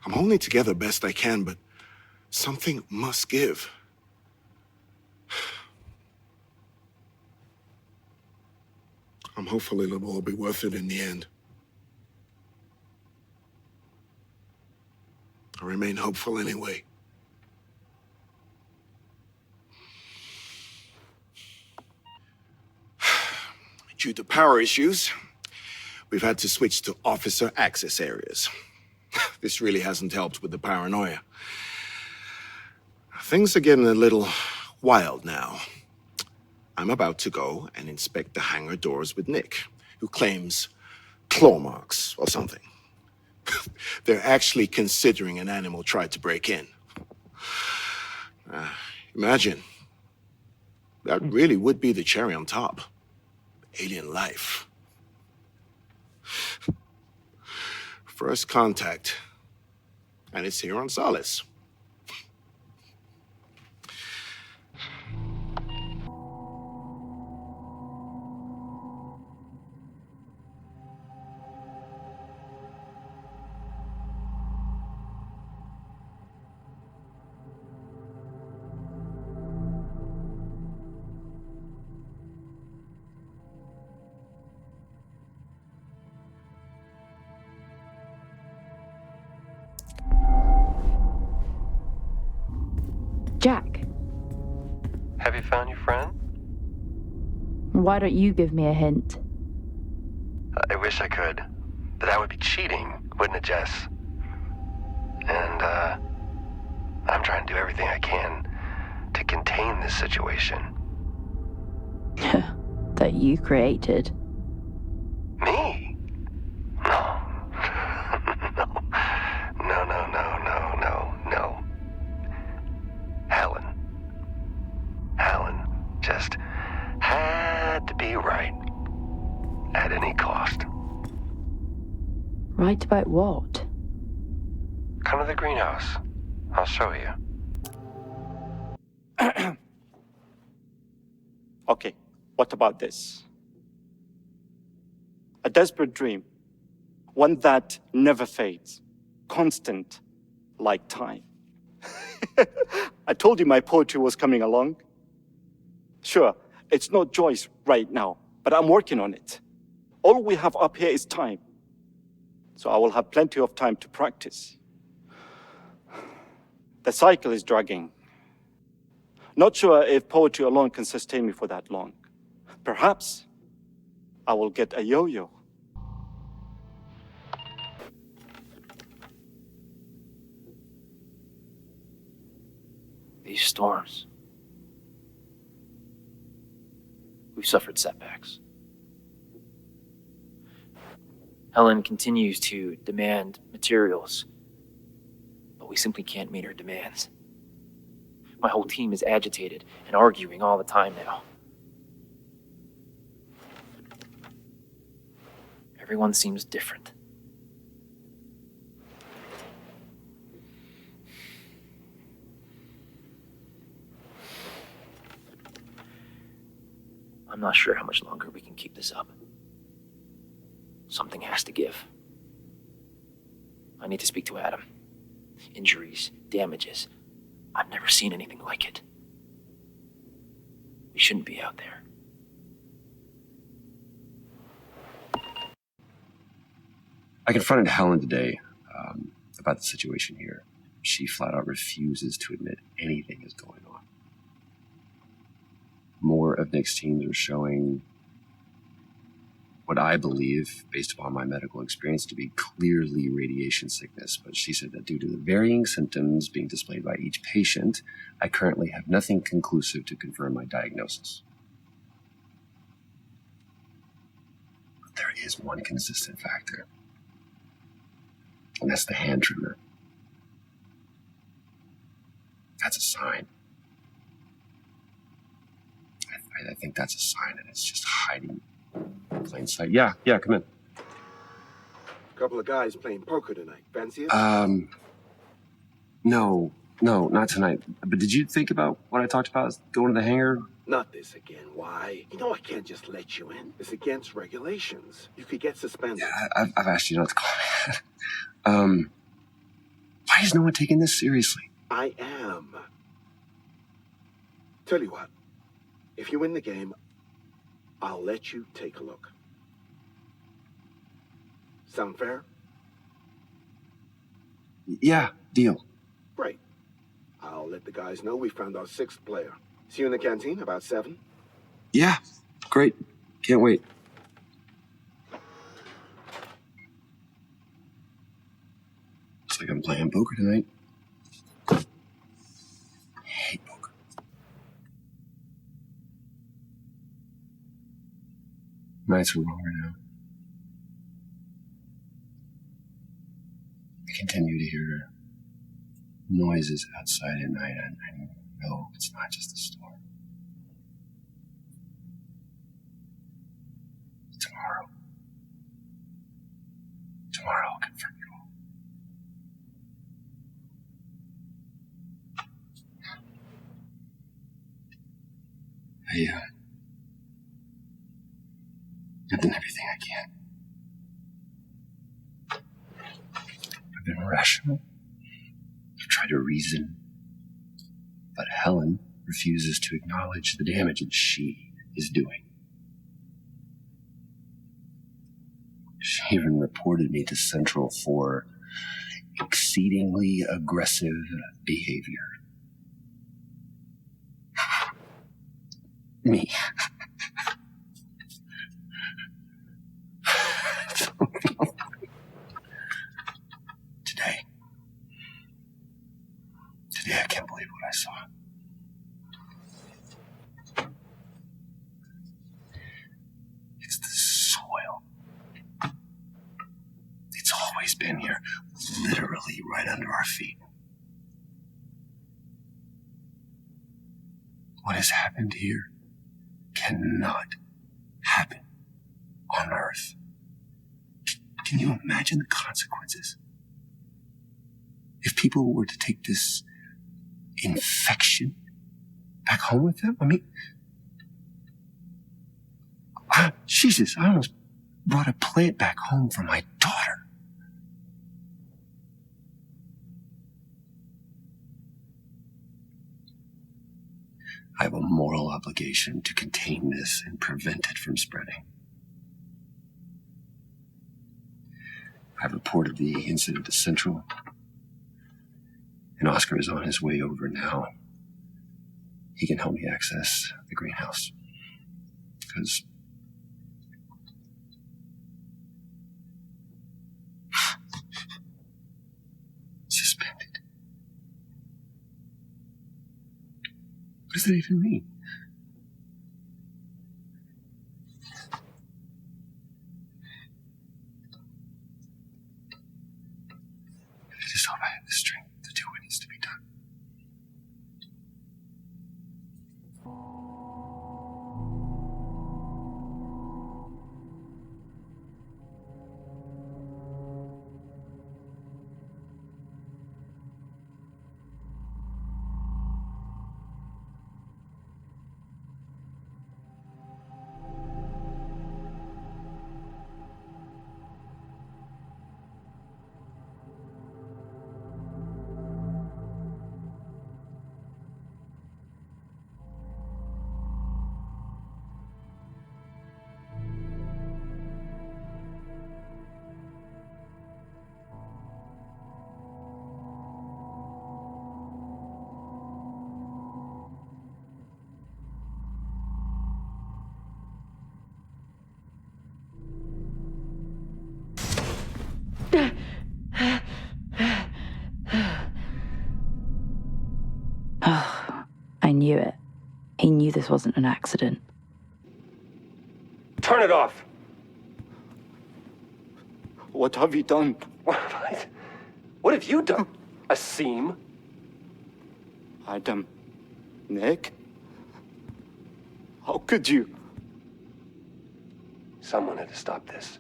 I'm holding together best I can, but something must give. I'm hopeful it'll all be worth it in the end. I remain hopeful anyway. Due to power issues, we've had to switch to officer access areas. This really hasn't helped with the paranoia. Things are getting a little wild now. I'm about to go and inspect the hangar doors with Nick, who claims claw marks or something. They're actually considering an animal tried to break in. Imagine. That really would be the cherry on top. Alien life. First contact. And it's here on Solis. Jack, Have you found your friend? why don't you give me a hint? I wish I could, but that would be cheating, wouldn't it, Jess? And, I'm trying to do everything I can to contain this situation. That you created. Me? No. No. Helen just had to be right at any cost. Right about what? Come to the greenhouse. I'll show you. Okay, what about this? A desperate dream, one that never fades, constant like time. I told you my poetry was coming along. Sure, it's not Joyce right now, but I'm working on it. All we have up here is time. So I will have plenty of time to practice. The cycle is dragging. Not sure if poetry alone can sustain me for that long. Perhaps I will get a yo-yo. These storms. We've suffered setbacks. Helen continues to demand materials, but we simply can't meet her demands. My whole team is agitated and arguing all the time now. Everyone seems different. I'm not sure how much longer we can keep this up. Something has to give. I need to speak to Adam. Injuries, damages. I've never seen anything like it. We shouldn't be out there. I confronted Helen today about the situation here. She flat out refuses to admit anything is going on. More of Nick's teams are showing what I believe, based upon my medical experience, to be clearly radiation sickness. But she said that due to the varying symptoms being displayed by each patient, I currently have nothing conclusive to confirm my diagnosis. But there is one consistent factor, and that's the hand tremor. That's a sign. I think that's a sign that it's just hiding in plain sight. Yeah, come in. A couple of guys playing poker tonight. Fancy it? No, not tonight. But did you think about what I talked about, going to the hangar? Not this again. Why? You know I can't just let you in. It's against regulations. You could get suspended. Yeah, I've asked you not to call me that. Why is no one taking this seriously? I am. Tell you what. If you win the game, I'll let you take a look. Sound fair? Yeah, deal. Great. I'll let the guys know we found our sixth player. See you in the canteen about 7. Yeah, great. Can't wait. Looks like I'm playing poker tonight. I hate poker. Nights are longer now. I continue to hear noises outside at night, and I know it's not just a storm. Tomorrow I'll confirm it all. I've done everything I can. I've been rational. I've tried to reason. But Helen refuses to acknowledge the damage that she is doing. She even reported me to Central for exceedingly aggressive behavior. Me. Today I can't believe what I saw. It's the soil. It's always been here, literally right under our feet. What has happened here cannot happen on Earth. Can you imagine the consequences? If people were to take this infection back home with them? I mean, Jesus, I almost brought a plant back home for my daughter. I have a moral obligation to contain this and prevent it from spreading. I've reported the incident to Central, and Oscar is on his way over now. He can help me access the greenhouse, because suspended. What does that even mean? I just hope I have the strength to do what needs to be done. I knew it. He knew this wasn't an accident. Turn it off! What have you done? What have you done? A seam? Adam, Nick? How could you? Someone had to stop this.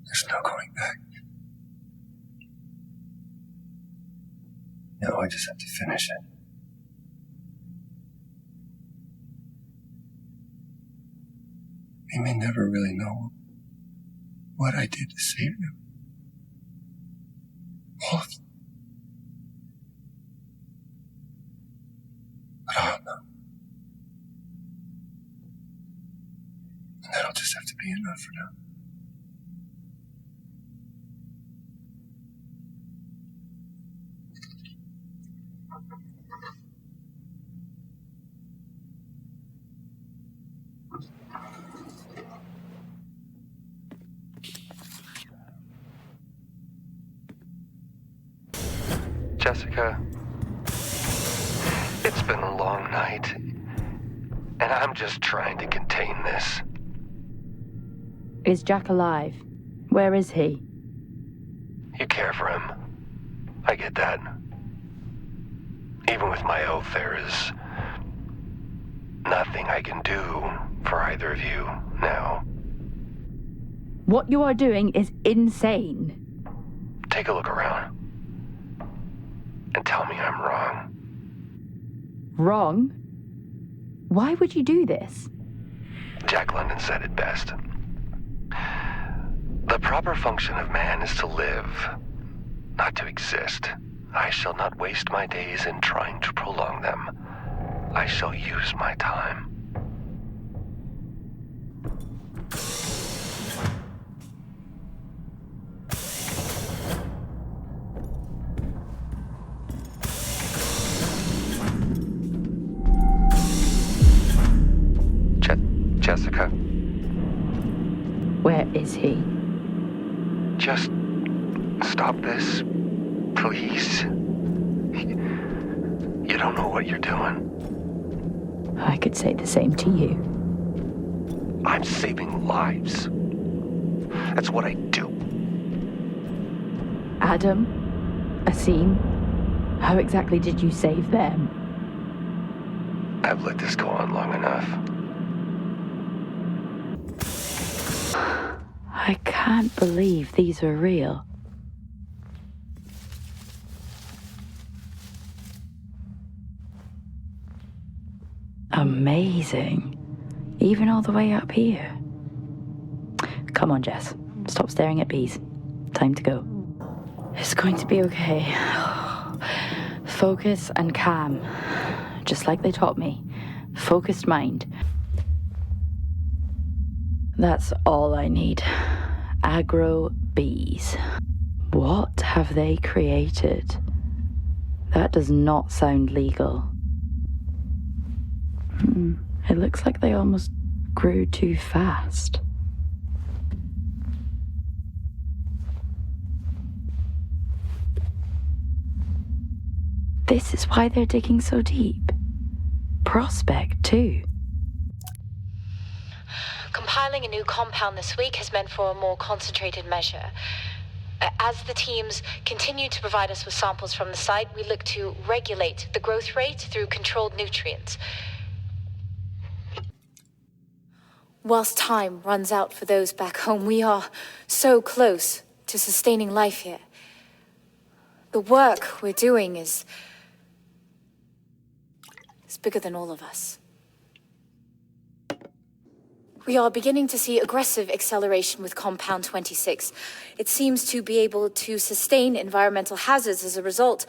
There's no going back. Now I just have to finish it. We may never really know what I did to save them. All of them. But I'll know. be enough for now. Jessica, it's been a long night, and I'm just trying to contain this. Is Jack alive? Where is he? You care for him. I get that. Even with my oath, there is nothing I can do for either of you now. What you are doing is insane. Take a look around. And tell me I'm wrong. Wrong? Why would you do this? Jack London said it best. The proper function of man is to live, not to exist. I shall not waste my days in trying to prolong them. I shall use my time. Jessica? Where is he? Just stop this, please. You don't know what you're doing. I could say the same to you. I'm saving lives. That's what I do. Adam? Asim? How exactly did you save them? I've let this go on long enough. I can't believe these are real. Amazing. Even all the way up here. Come on, Jess. Stop staring at bees. Time to go. It's going to be okay. Focus and calm. Just like they taught me. Focused mind. That's all I need. Aggro bees. What have they created? That does not sound legal. It looks like they almost grew too fast. This is why they're digging so deep. Prospect, too. Compiling a new compound this week has meant for a more concentrated measure. As the teams continue to provide us with samples from the site, we look to regulate the growth rate through controlled nutrients. Whilst time runs out for those back home, we are so close to sustaining life here. The work we're doing is bigger than all of us. We are beginning to see aggressive acceleration with Compound 26. It seems to be able to sustain environmental hazards as a result.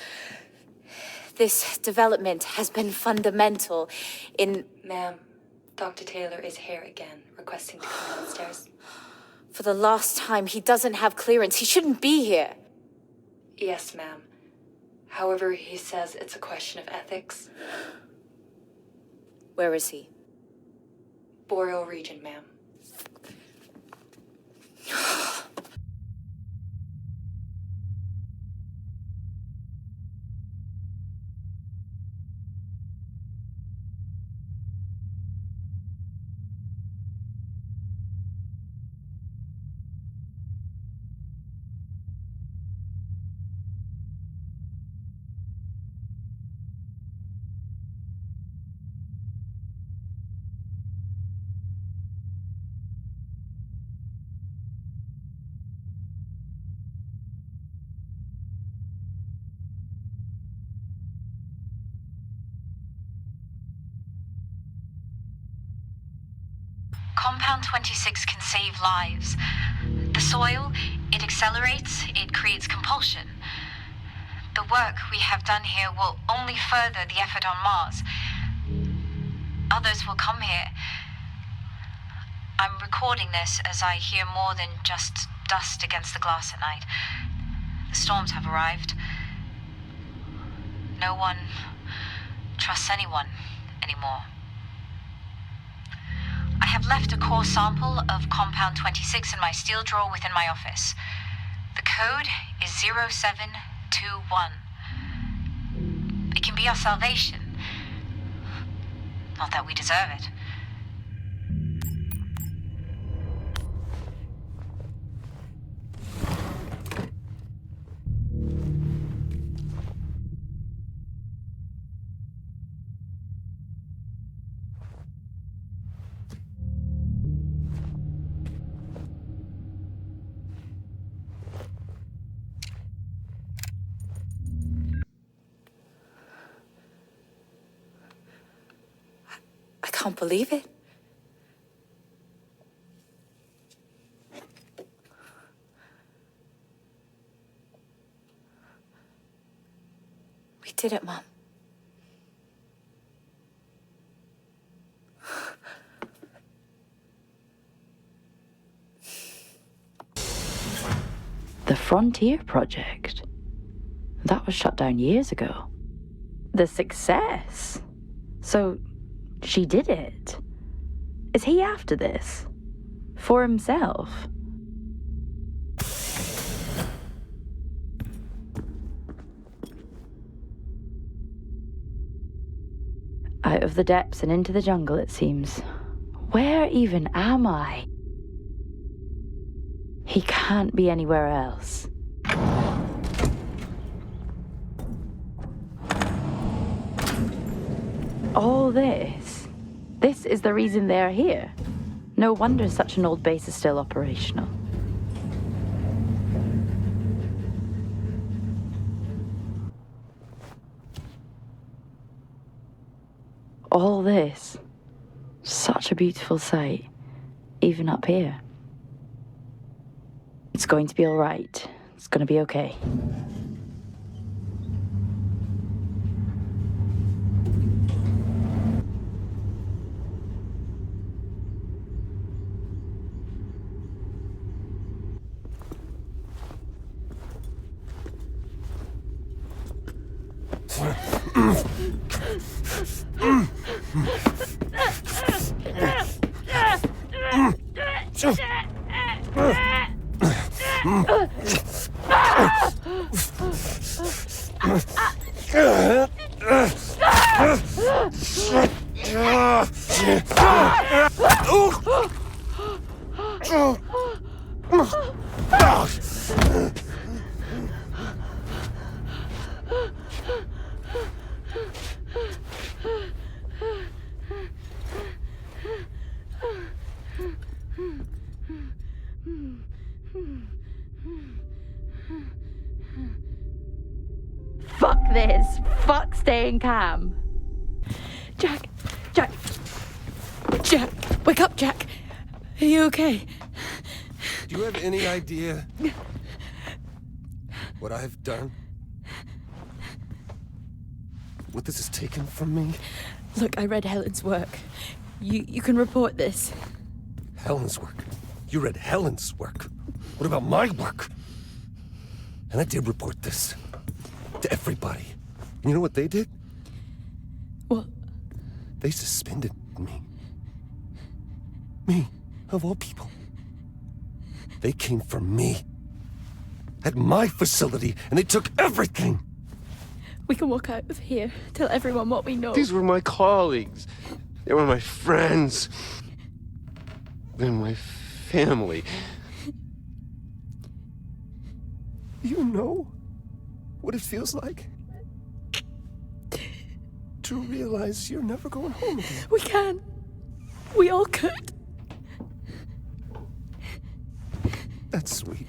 This development has been fundamental in... Ma'am, Dr. Taylor is here again, requesting to come downstairs. For the last time, he doesn't have clearance. He shouldn't be here. Yes, ma'am. However, he says it's a question of ethics. Where is he? Boreal region, ma'am. Compound 26 can save lives. The soil, it accelerates, it creates compulsion. The work we have done here will only further the effort on Mars. Others will come here. I'm recording this as I hear more than just dust against the glass at night. The storms have arrived. No one trusts anyone anymore. I have left a core sample of compound 26 in my steel drawer within my office. The code is 0721. It can be our salvation. Not that we deserve it. I can't believe it. We did it, Mom. The Frontier Project. That was shut down years ago. The success. So, she did it. Is he after this? For himself? Out of the depths and into the jungle, it seems. Where even am I? He can't be anywhere else. All this is the reason they're here. No wonder such an old base is still operational. All this, such a beautiful sight, even up here. It's going to be all right. It's going to be okay. Fuck this. Fuck staying calm. Jack, wake up, Jack. Are you okay? Do you have any idea what I've done? What this has taken from me? Look, I read Helen's work. You can report this. Helen's work? You read Helen's work? What about my work? And I did report this to everybody. You know what they did? What? They suspended me. Me, of all people. They came for me. At my facility, and they took everything. We can walk out of here, tell everyone what we know. These were my colleagues. They were my friends. They're my family. You know what it feels like to realize you're never going home again. We can. We all could. That's sweet.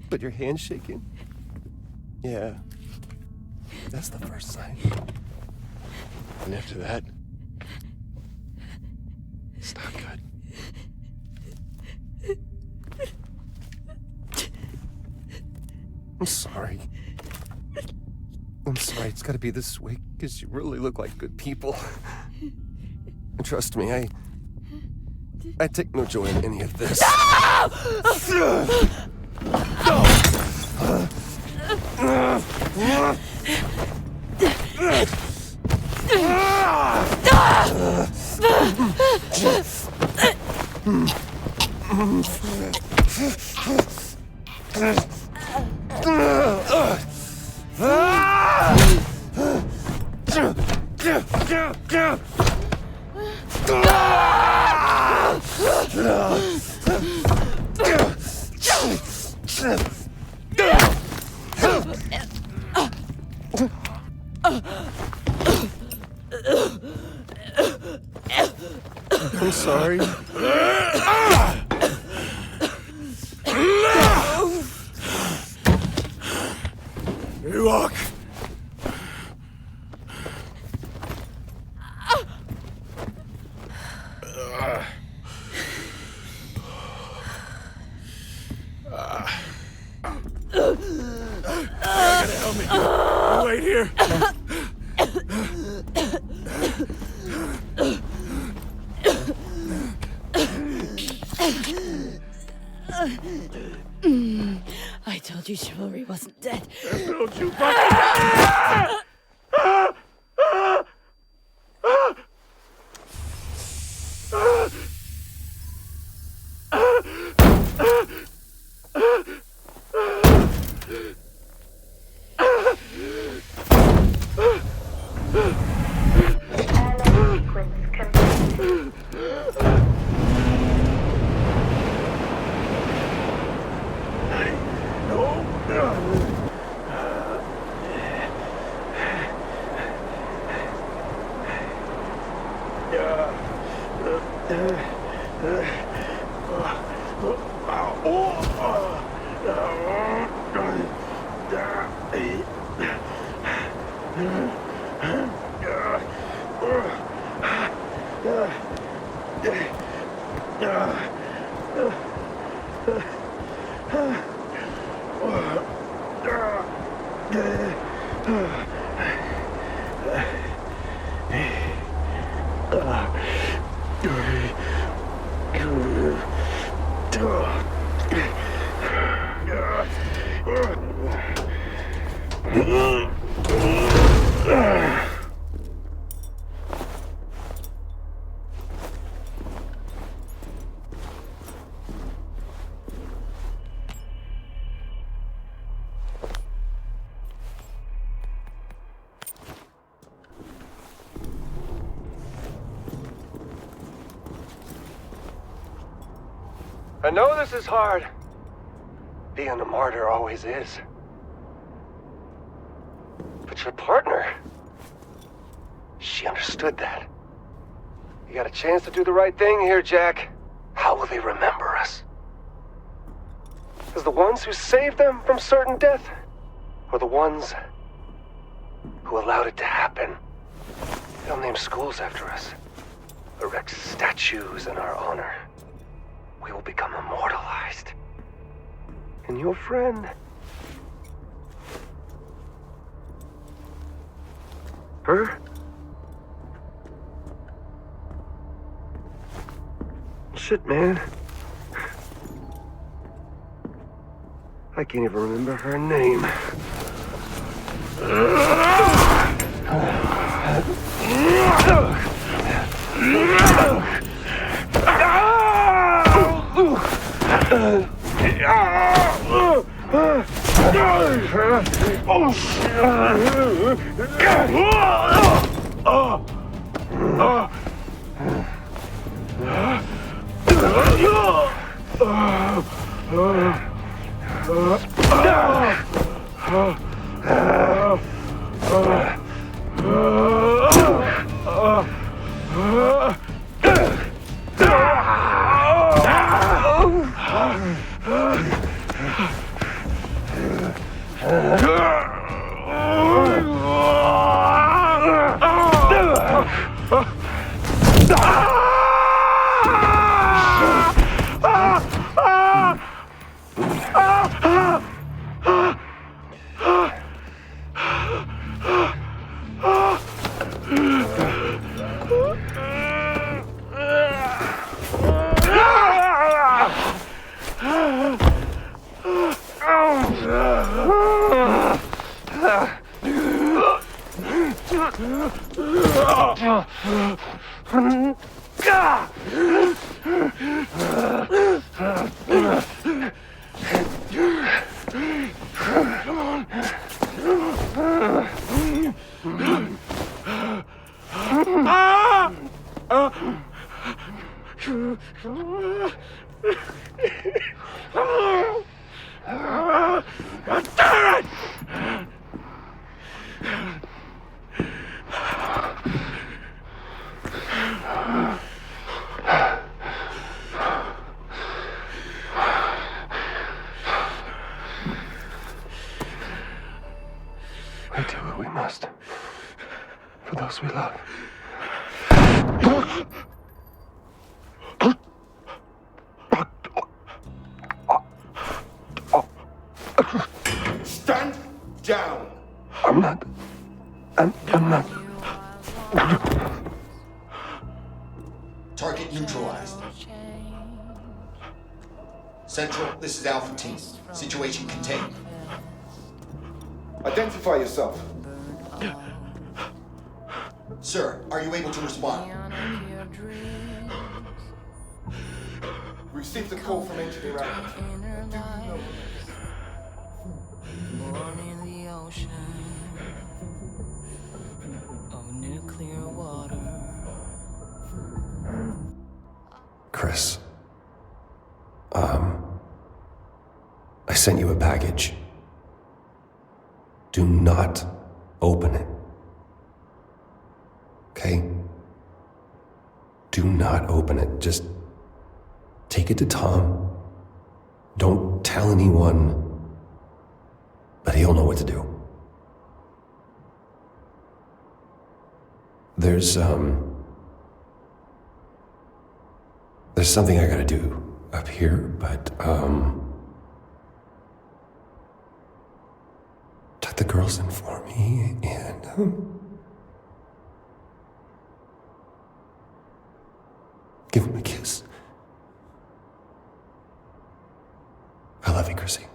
But your hand's shaking? Yeah. That's the first sign. And after that, it's not good. I'm sorry. I'm sorry it's gotta be this way, because you really look like good people. Trust me, I take no joy in any of this. I'm sorry. You walk. Gotta help me. You wait here. I told you chivalry wasn't dead. Don't you fucking... I know this is hard. Being a martyr always is. But your partner, she understood that. You got a chance to do the right thing here, Jack. How will they remember us? As the ones who saved them from certain death? Or the ones who allowed it to happen? They'll name schools after us. Erect statues in our honor. We will become immortalized. And your friend... her? Shit, man. I can't even remember her name. We do what we must for those we love. Stand down. I'm not. Target neutralized. Central, this is Alpha Team. Situation contained. Identify yourself. Sir, are you able to respond? Received a call from Engineer Adams. Born in the ocean of nuclear water. Chris, I sent you a package. Do not open it. Okay? Do not open it. Just take it to Tom. Don't tell anyone. But he'll know what to do. There's something I gotta do up here, but, tuck the girls in for me and, give him a kiss. I love you, Chrissy.